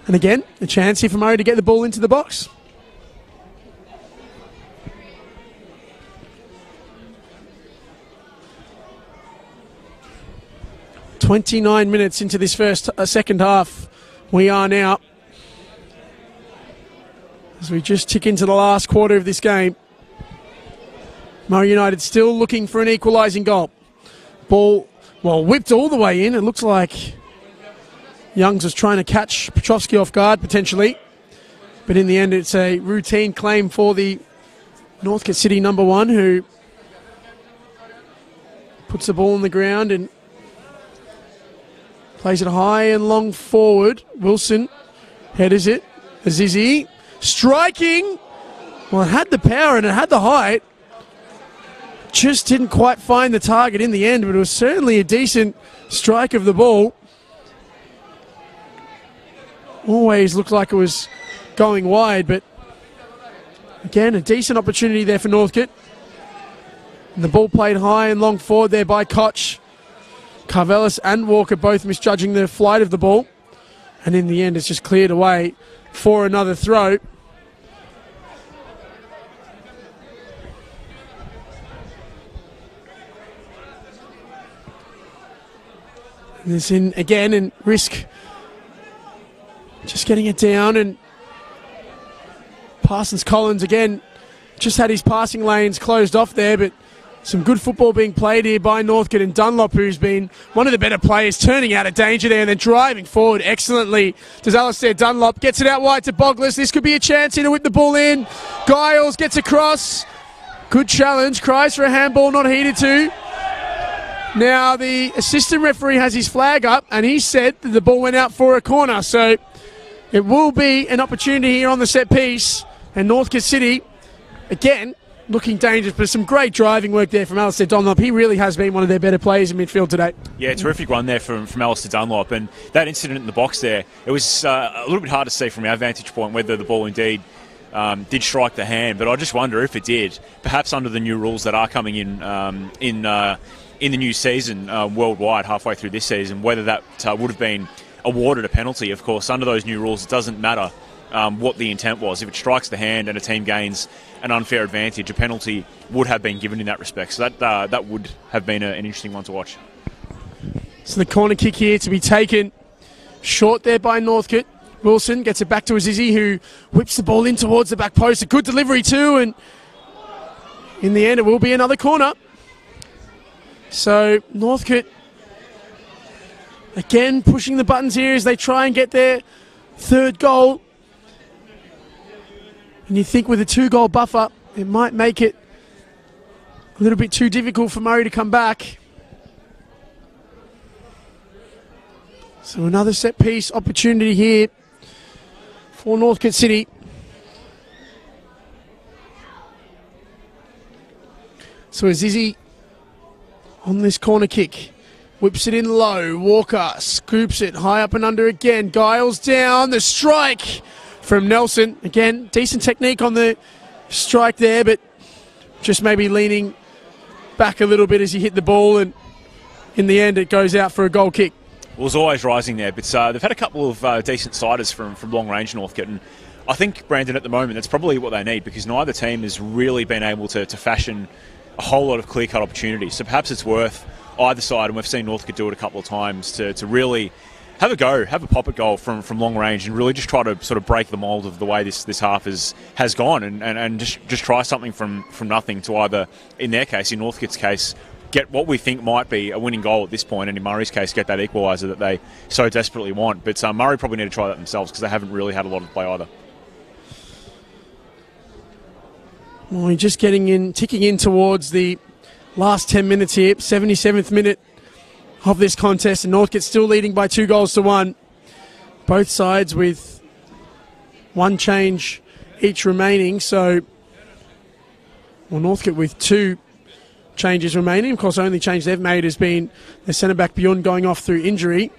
And again, a chance here for Murray to get the ball into the box. "29 minutes into this second half. We are now, as we just tick into the last quarter of this game. Murray United still looking for an equalising goal. Ball, whipped all the way in. It looks like Youngs was trying to catch Petrovsky off guard potentially. But in the end, it's a routine claim for the Northcote City number one, who puts the ball on the ground and plays it high and long forward. Wilson headers it. Azizi striking. Well, it had the power and it had the height. Just didn't quite find the target in the end, but it was certainly a decent strike of the ball. Always looked like it was going wide, but again, a decent opportunity there for Northcote. And the ball played high and long forward there by Koch. Carvelis and Walker both misjudging the flight of the ball. And in the end, it's just cleared away for another throw. And it's in again, and Risk just getting it down, and Parsons Collins again just had his passing lanes closed off there, but some good football being played here by Northcote, and Dunlop, who's been one of the better players, turning out of danger there and then driving forward excellently. Does Alistair Dunlop, gets it out wide to Bogless. This could be a chance here to whip the ball in. Giles gets across. Good challenge. Cries for a handball, not heeded to. Now the assistant referee has his flag up, and he said that the ball went out for a corner. So it will be an opportunity here on the set piece. And Northcote City, again, looking dangerous, but some great driving work there from Alistair Dunlop. He really has been one of their better players in midfield today. Yeah, terrific run there from Alistair Dunlop. And that incident in the box there, it was a little bit hard to see from our vantage point whether the ball indeed did strike the hand. But I just wonder if it did, perhaps under the new rules that are coming in the new season worldwide halfway through this season, whether that would have been awarded a penalty. Of course, under those new rules, it doesn't matter what the intent was. If it strikes the hand and a team gains an unfair advantage, a penalty would have been given in that respect. So that would have been an interesting one to watch. So the corner kick here to be taken. Short there by Northcote. Wilson gets it back to Azizi, who whips the ball in towards the back post. A good delivery too, and in the end it will be another corner. So Northcote again pushing the buttons here as they try and get their third goal. And you think with a 2-goal buffer, it might make it a little bit too difficult for Murray to come back. So another set piece opportunity here for Northcote City. So Azizi on this corner kick, whips it in low. Walker scoops it high up and under again. Giles down, the strike from Nelson. Again, decent technique on the strike there, but just maybe leaning back a little bit as he hit the ball, and in the end it goes out for a goal kick. Well, it was always rising there, but they've had a couple of decent siders from long range, Northcote, and I think, Brandon, at the moment that's probably what they need, because neither team has really been able to fashion a whole lot of clear-cut opportunities. So perhaps it's worth either side, and we've seen Northcote do it a couple of times, to really have a go, have a pop at goal from long range, and really just try to sort of break the mould of the way this half has gone, and just try something from nothing to either, in their case, in Northcote's case, get what we think might be a winning goal at this point, and in Murray's case, get that equaliser that they so desperately want. But Murray probably need to try that themselves, because they haven't really had a lot of play either. Well, we're just ticking in towards the last 10 minutes here, 77th minute of this contest, and Northcote still leading by 2-1. Both sides with one change each remaining, so Northcote with 2 changes remaining. Of course, the only change they've made has been the centre-back Bjorn going off through injury.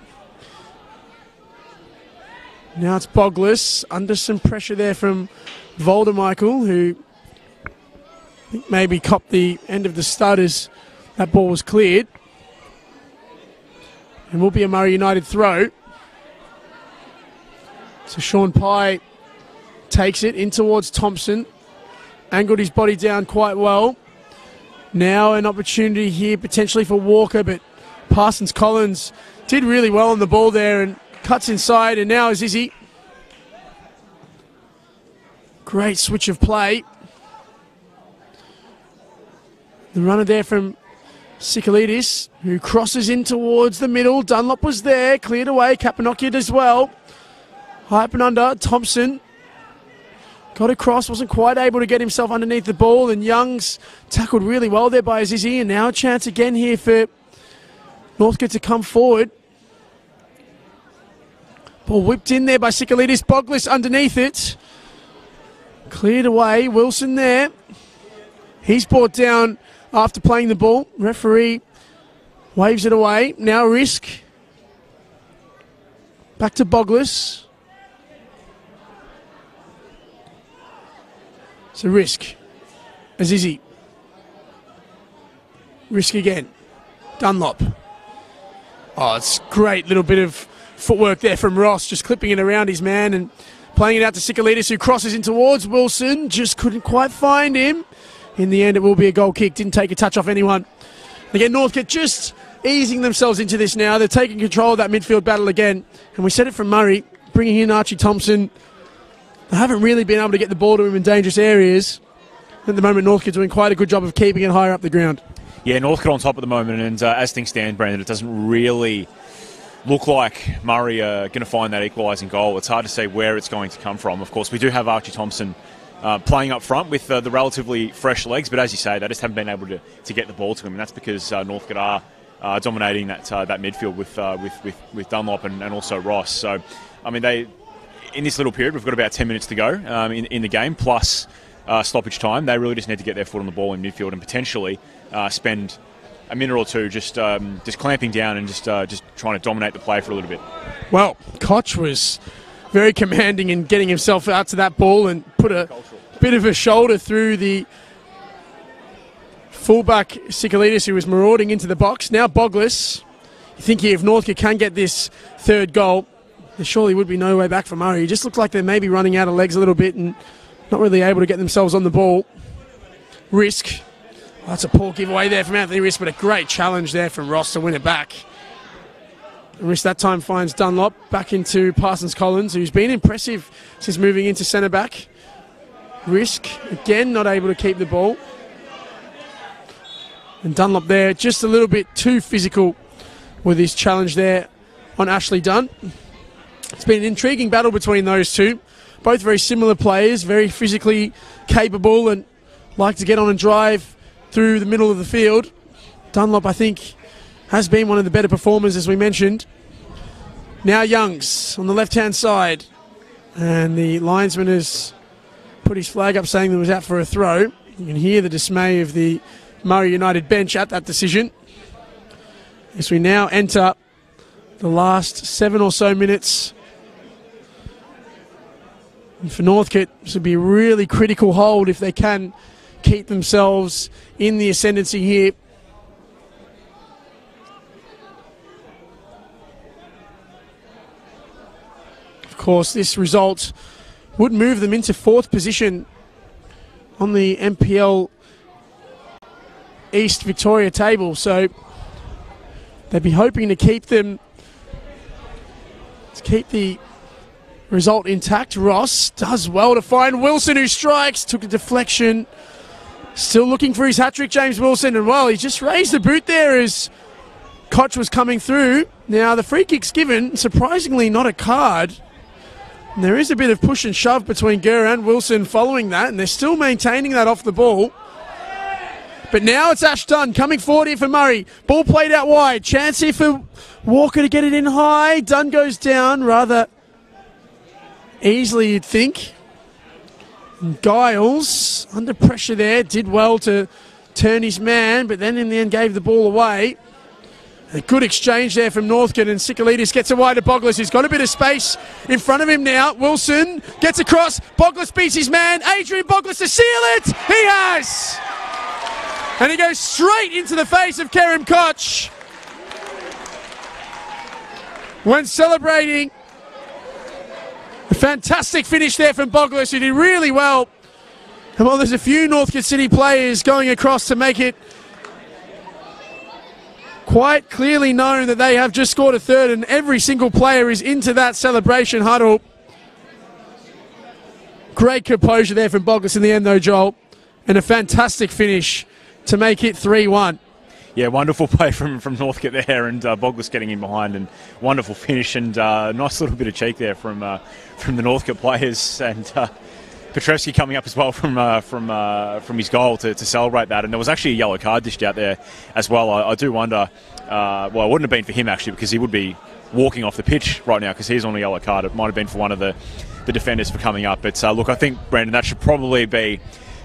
Now it's Bogless, under some pressure there from Voldemichael, who I think maybe copped the end of the stud as that ball was cleared. And will be a Murray United throw. So Sean Pye takes it in towards Thompson. Angled his body down quite well. Now an opportunity here potentially for Walker, but Parsons Collins did really well on the ball there and cuts inside, and now Azizi. Great switch of play. The runner there from Sikalidis, who crosses in towards the middle. Dunlop was there, cleared away. Kapanokian as well. High up and under. Thompson got across, wasn't quite able to get himself underneath the ball, and Young's tackled really well there by Azizi, and now a chance again here for Northcote to come forward. Ball whipped in there by Sikalidis. Bogless underneath it. Cleared away. Wilson there. He's brought down after playing the ball. Referee waves it away. Now Risk. Back to Bogless. So Risk. Azizi. Risk again. Dunlop. Oh, it's great little bit of footwork there from Ross, just clipping it around his man and playing it out to Sikalitis, who crosses in towards Wilson. Just couldn't quite find him. In the end, it will be a goal kick. Didn't take a touch off anyone. Again, Northcote just easing themselves into this now. They're taking control of that midfield battle again. And we said it from Murray, bringing in Archie Thompson. They haven't really been able to get the ball to him in dangerous areas. At the moment, Northcote doing quite a good job of keeping it higher up the ground. Yeah, Northcote on top at the moment, and as things stand, Brandon, it doesn't really look like Murray are going to find that equalising goal. It's hard to say where it's going to come from. Of course, we do have Archie Thompson playing up front with the relatively fresh legs, but as you say, they just haven't been able to get the ball to him, and that's because Northcote are dominating that midfield with Dunlop and also Ross. So, I mean, in this little period, we've got about 10 minutes to go in the game, plus stoppage time. They really just need to get their foot on the ball in midfield and potentially spend a minute or two just clamping down and just trying to dominate the play for a little bit. Well, Koch was very commanding in getting himself out to that ball and put a bit of a shoulder through the fullback Sikalitis, who was marauding into the box. Now Boglis. You think if Northcote can get this third goal, there surely would be no way back for Murray. It just looked like they're maybe running out of legs a little bit and not really able to get themselves on the ball. Risk. Oh, that's a poor giveaway there from Anthony Risk, but a great challenge there from Ross to win it back. And Risk that time finds Dunlop back into Parsons Collins, who's been impressive since moving into centre back. Risk again not able to keep the ball. And Dunlop there just a little bit too physical with his challenge there on Ashley Dunn. It's been an intriguing battle between those two. Both very similar players, very physically capable and like to get on and drive through the middle of the field. Dunlop, I think, has been one of the better performers, as we mentioned. Now Youngs on the left-hand side. And the linesman has put his flag up saying that it was out for a throw. You can hear the dismay of the Murray United bench at that decision. As we now enter the last 7 or so minutes. And for Northcote, this would be a really critical hold if they can keep themselves in the ascendancy here. Of course, this result would move them into 4th position on the NPL East Victoria table, so they'd be hoping to keep the result intact. Ross does well to find Wilson, who strikes, took a deflection. Still looking for his hat-trick, James Wilson, and well, he just raised the boot there as Koch was coming through. Now, the free kick's given, surprisingly not a card. And there is a bit of push and shove between Gurr and Wilson following that, and they're still maintaining that off the ball. But now it's Ash Dunn coming forward here for Murray. Ball played out wide. Chance here for Walker to get it in high. Dunn goes down rather easily, you'd think. And Giles, under pressure there, did well to turn his man, but then in the end gave the ball away. A good exchange there from Northcote, and Sikalitis gets it wide to Boglis, who's got a bit of space in front of him now. Wilson gets across. Boglis beats his man. Adrian Boglis to seal it. He has. And he goes straight into the face of Kerem Koch. When celebrating. A fantastic finish there from Boglis, who did really well. And well, there's a few Northcote City players going across to make it quite clearly known that they have just scored a third, and every single player is into that celebration huddle. Great composure there from Boglis in the end though, Joel, and a fantastic finish to make it 3-1. Yeah, wonderful play from Northcote there, and Boglis getting in behind, and wonderful finish, and nice little bit of cheek there from the Northcote players, and Petrevsky coming up as well from his goal to celebrate that. And there was actually a yellow card dished out there as well. I do wonder, well, it wouldn't have been for him actually, because he would be walking off the pitch right now because he's on a yellow card. It might have been for one of the defenders for coming up. But look, I think, Brandon, that should probably be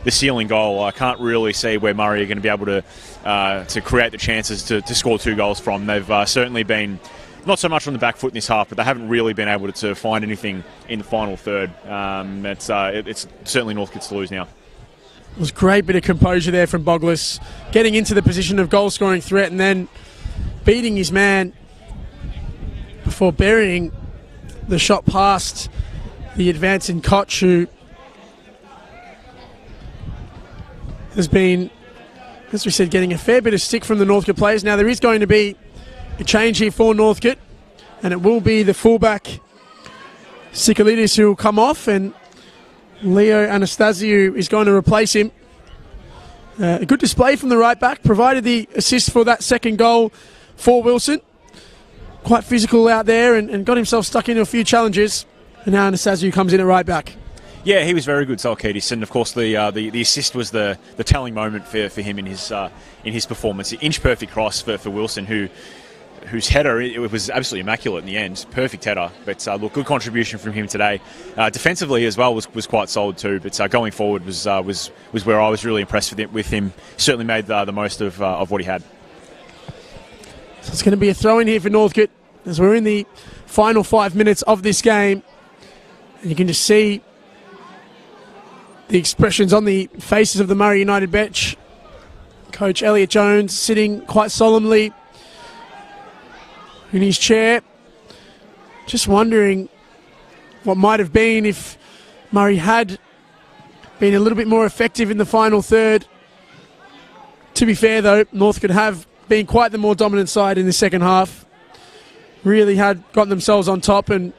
the ceiling goal. I can't really see where Murray are going to be able to create the chances to score 2 goals from. They've certainly been not so much on the back foot in this half, but they haven't really been able to find anything in the final third. It's certainly Northcote's to lose now. It was a great bit of composure there from Boglis, getting into the position of goal-scoring threat and then beating his man before burying the shot past the advancing Koch, who has been, as we said, getting a fair bit of stick from the Northcote players. Now there is going to be a change here for Northcote, and it will be the fullback Sikalidis who will come off, and Leo Anastasiou is going to replace him. A good display from the right back, provided the assist for that second goal for Wilson. Quite physical out there and got himself stuck into a few challenges. And now Anastasiou comes in at right back. Yeah, he was very good, Salkidis, and of course the assist was the telling moment for him in his performance. An inch perfect cross for Wilson, whose header, it was absolutely immaculate in the end. Perfect header, but look, good contribution from him today. Defensively as well was quite solid too, but going forward was where I was really impressed with him. Certainly made the most of what he had. So it's going to be a throw in here for Northcote as we're in the final 5 minutes of this game. And you can just see the expressions on the faces of the Murray United bench. Coach Elliot Jones sitting quite solemnly in his chair, just wondering what might have been if Murray had been a little bit more effective in the final third. To be fair though, Northcote have been quite the more dominant side in the second half. Really had gotten themselves on top, and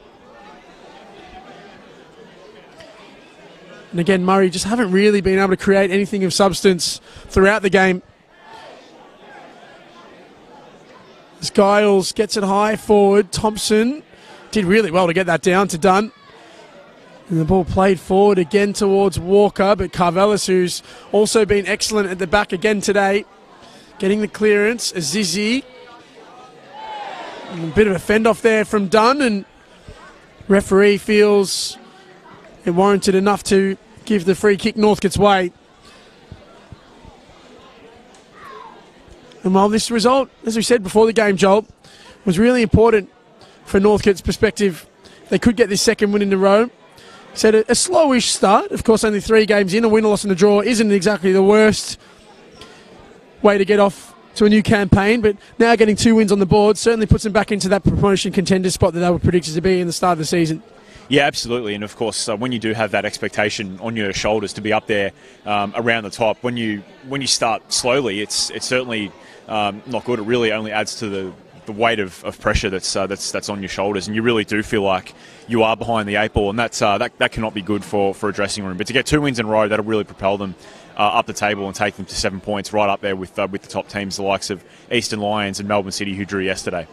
again Murray just haven't really been able to create anything of substance throughout the game. As Giles gets it high forward, Thompson did really well to get that down to Dunn. And the ball played forward again towards Walker, but Carvelis, who's also been excellent at the back again today, getting the clearance. Azizi, a bit of a fend off there from Dunn, and referee feels it warranted enough to give the free kick Northcote's way. And while this result, as we said before the game, Joel, was really important for Northcote's perspective, they could get this second win in a row. Said a slowish start. Of course, only 3 games in. A win, a loss and a draw isn't exactly the worst way to get off to a new campaign, but now getting 2 wins on the board certainly puts them back into that promotion contender spot that they were predicted to be in the start of the season. Yeah, absolutely. And of course, when you do have that expectation on your shoulders to be up there around the top, when you start slowly, it's certainly not good. It really only adds to the weight of pressure that's on your shoulders, and you really do feel like you are behind the 8 ball, and that cannot be good for a dressing room. But to get 2 wins in a row, that'll really propel them up the table and take them to 7 points, right up there with the top teams, the likes of Eastern Lions and Melbourne City, who drew yesterday.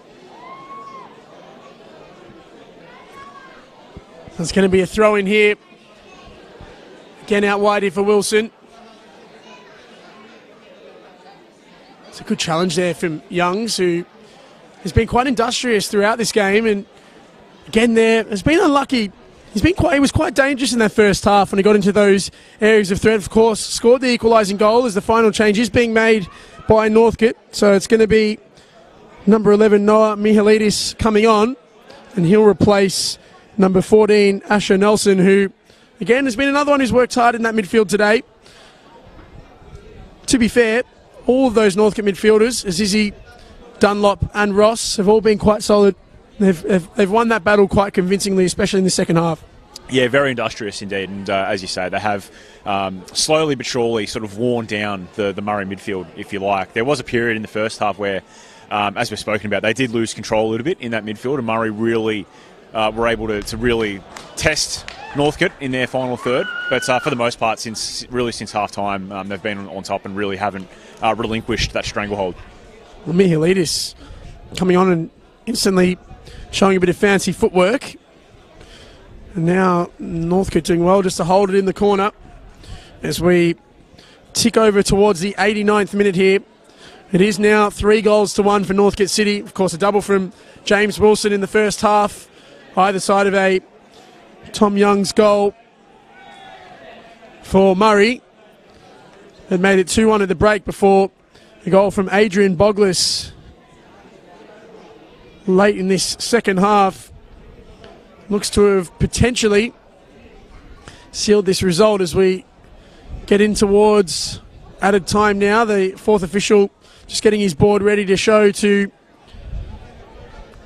There's going to be a throw in here. Again out wide here for Wilson. It's a good challenge there from Youngs, who has been quite industrious throughout this game, and again there has been unlucky. He was quite dangerous in that first half when he got into those areas of threat. Of course, scored the equalising goal as the final change is being made by Northcote. So it's going to be number 11 Noah Mihalidis coming on, and he'll replace number 14 Asher Nelson, who again has been another one who's worked hard in that midfield today. To be fair, all of those Northcote midfielders, Azizi, Dunlop and Ross, have all been quite solid. They've won that battle quite convincingly, especially in the second half. Yeah, very industrious indeed, and as you say, they have slowly but surely sort of worn down the Murray midfield, if you like. There was a period in the first half where, as we've spoken about, they did lose control a little bit in that midfield, and Murray really were able to really test Northcote in their final third. But for the most part, since half-time, they've been on top and really haven't relinquished that stranglehold. Well, Mihalidis coming on and instantly showing a bit of fancy footwork. And now Northcote doing well just to hold it in the corner as we tick over towards the 89th minute here. It is now 3-1 for Northcote City. Of course, a double from James Wilson in the first half, either side of a Tom Young's goal for Murray. It made it 2-1 at the break before a goal from Adrian Boglis late in this second half looks to have potentially sealed this result as we get in towards added time now. The fourth official just getting his board ready to show to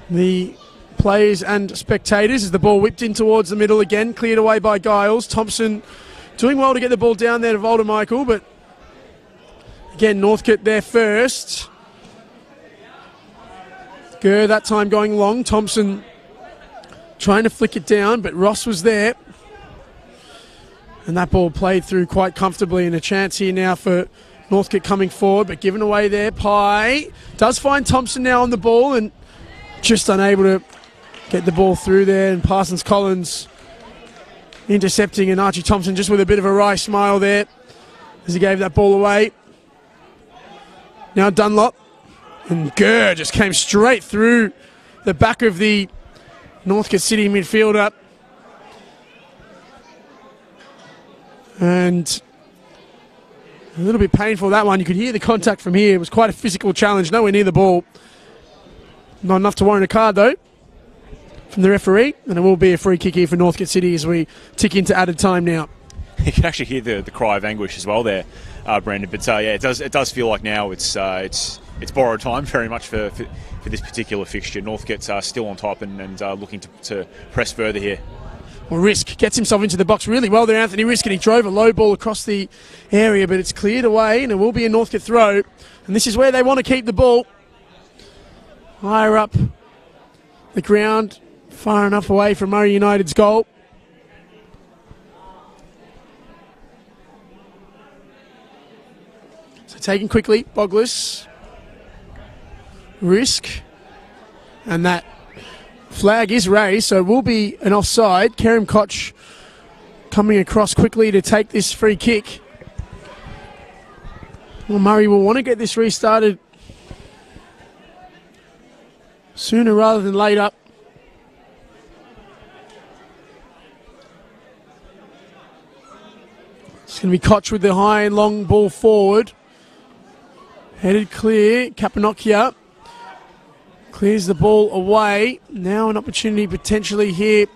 the players and spectators as the ball whipped in towards the middle again, cleared away by Giles. Thompson doing well to get the ball down there to Voldemichael, but again, Northcote there first. Gurr that time going long. Thompson trying to flick it down, but Ross was there. And that ball played through quite comfortably, and a chance here now for Northcote coming forward, but given away there. Pye does find Thompson now on the ball and just unable to get the ball through there, and Parsons Collins intercepting, and Archie Thompson just with a bit of a wry smile there as he gave that ball away. Now Dunlop, and Gurr just came straight through the back of the Northcote City midfielder. And a little bit painful, that one. You could hear the contact from here. It was quite a physical challenge, nowhere near the ball. Not enough to warrant a card, though, from the referee. And it will be a free kick here for Northcote City as we tick into added time now. You can actually hear the cry of anguish as well there, Brendan. But yeah, it does feel like now it's borrowed time very much for this particular fixture. Northcote's still on top and looking to press further here. Well, Risk gets himself into the box really well there, Anthony Risk, and he drove a low ball across the area, but it's cleared away, and it will be a Northcote throw. And this is where they want to keep the ball. Higher up the ground, far enough away from Murray United's goal. So taken quickly, Boglis. Risk. And that flag is raised, so it will be an offside. Kerem Koch coming across quickly to take this free kick. Well, Murray will want to get this restarted sooner rather than later. It's going to be Koch with the high and long ball forward. Headed clear, Capanokia clears the ball away. Now an opportunity potentially here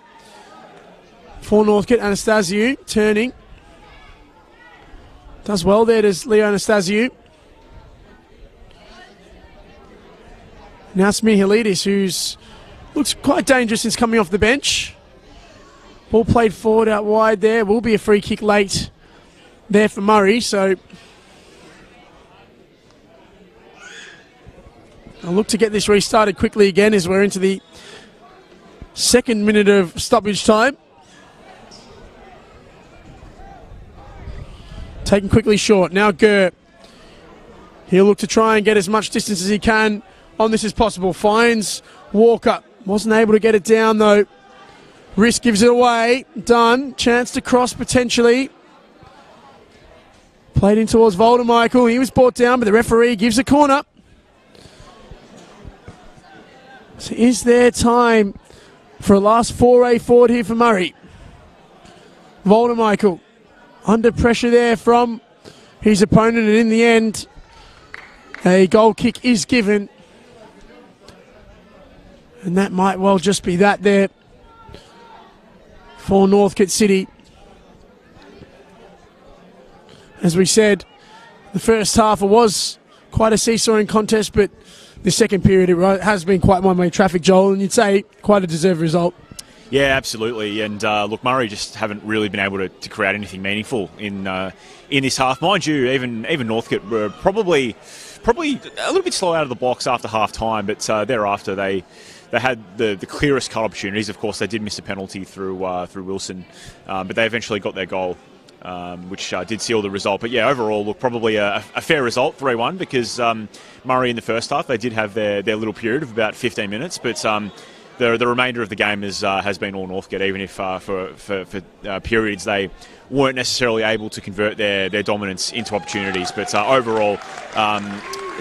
for Northcote. Anastasiou turning. Does well there, does Leo Anastasiou. Now Smihalidis, who's looks quite dangerous since coming off the bench. Ball played forward out wide there. Will be a free kick late there for Murray. So I'll look to get this restarted quickly again as we're into the second minute of stoppage time. Taken quickly short. Now Gurr. He'll look to try and get as much distance as he can on this as possible. Finds Walker. Wasn't able to get it down though. Risk gives it away. Done. Chance to cross potentially. Played in towards Voldemichael. He was brought down, but the referee gives a corner. So is there time for a last foray forward here for Murray? Voldemichael under pressure there from his opponent, and in the end a goal kick is given, and that might well just be that there for Northcote City. As we said, the first half was quite a seesawing contest, but the second period it has been quite one-way traffic, Joel, and you'd say quite a deserved result. Yeah, absolutely. And look, Murray just haven't really been able to create anything meaningful in this half. Mind you, even Northcote were probably a little bit slow out of the blocks after half time, but thereafter they had the clearest cut opportunities. Of course, they did miss a penalty through Wilson, but they eventually got their goal, which did seal the result. But yeah, overall, look, probably a fair result, 3-1, because Murray in the first half, they did have their little period of about 15 minutes, but the remainder of the game has been all Northcote, even if for periods they weren't necessarily able to convert their dominance into opportunities. But overall,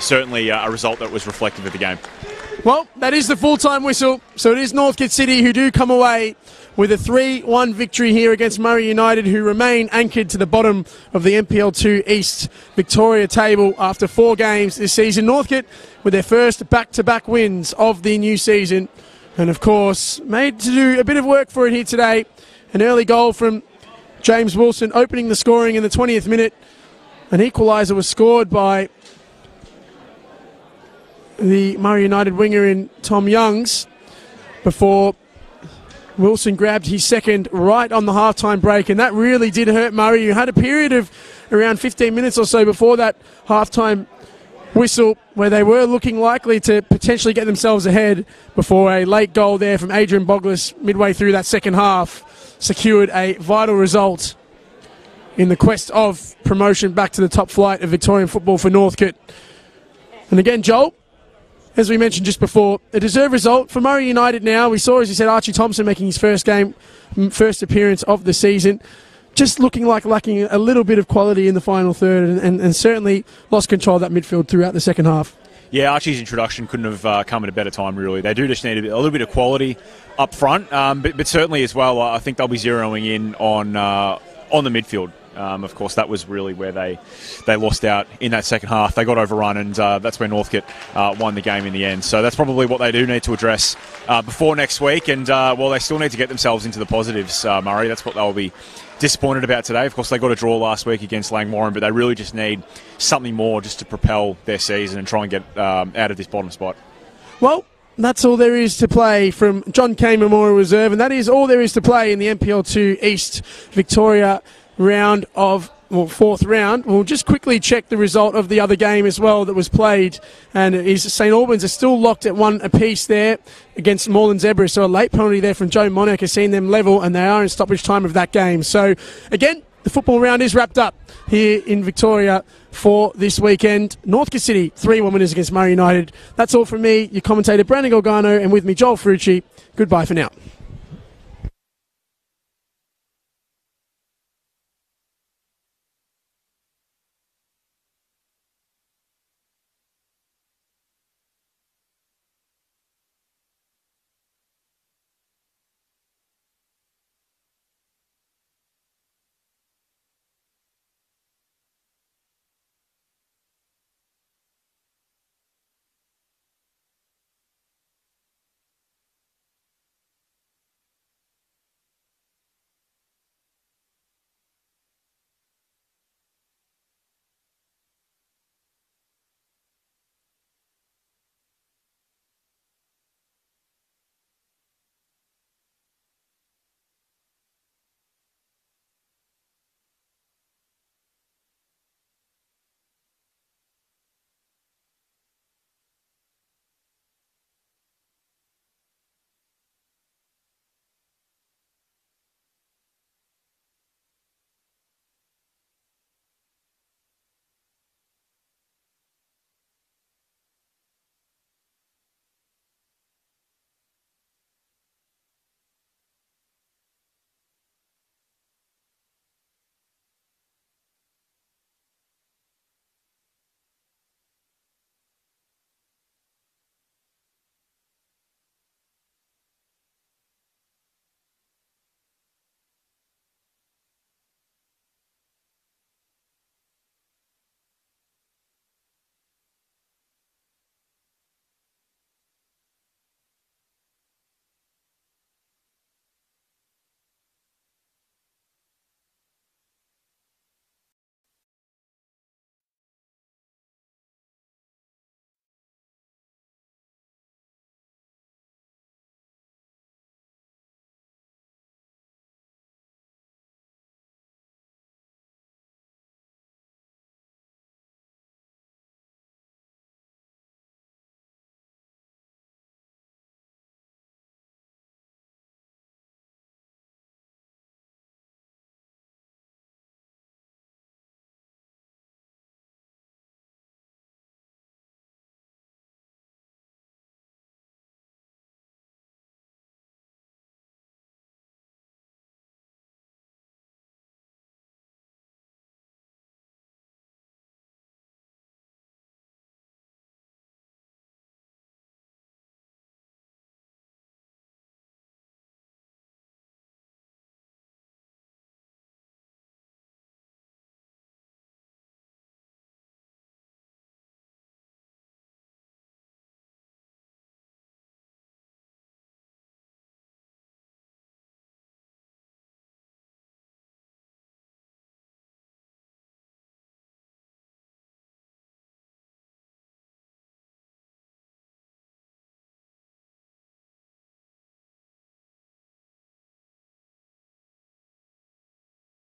certainly a result that was reflective of the game. Well, that is the full-time whistle. So it is Northcote City who do come away with a 3-1 victory here against Murray United, who remain anchored to the bottom of the NPL 2 East Victoria table after 4 games this season. Northcote with their first back-to-back wins of the new season. And of course, made to do a bit of work for it here today. An early goal from James Wilson opening the scoring in the 20th minute. An equaliser was scored by the Murray United winger in Tom Youngs before Wilson grabbed his second right on the halftime break, and that really did hurt Murray. You had a period of around 15 minutes or so before that halftime whistle where they were looking likely to potentially get themselves ahead before a late goal there from Adrian Boglis midway through that second half secured a vital result in the quest of promotion back to the top flight of Victorian football for Northcote. And again, Joel, as we mentioned just before, a deserved result for Murray United now. We saw, as you said, Archie Thompson making his first appearance of the season. Just looking like lacking a little bit of quality in the final third and certainly lost control of that midfield throughout the second half. Yeah, Archie's introduction couldn't have come at a better time, really. They do just need a little bit of quality up front, but certainly as well, I think they'll be zeroing in on the midfield. Of course, that was really where they lost out in that second half. They got overrun, and that's where Northcote won the game in the end. So that's probably what they do need to address before next week. And, well, they still need to get themselves into the positives, Murray. That's what they'll be disappointed about today. Of course, they got a draw last week against Langwarrin, but they really just need something more just to propel their season and try and get out of this bottom spot. Well, that's all there is to play from John Cain Memorial Reserve, and that is all there is to play in the NPL 2 East Victoria fourth round. We'll just quickly check the result of the other game as well that was played, and St Albans are still locked at 1 apiece there against Moreland Zebra, so a late penalty there from Joe Monarch has seen them level, and they are in stoppage time of that game. So again, the football round is wrapped up here in Victoria for this weekend. Northcote City 3-1 winners against Murray United. That's all from me, your commentator Brandon Golgano, and with me Joel Ferrucci. Goodbye for now.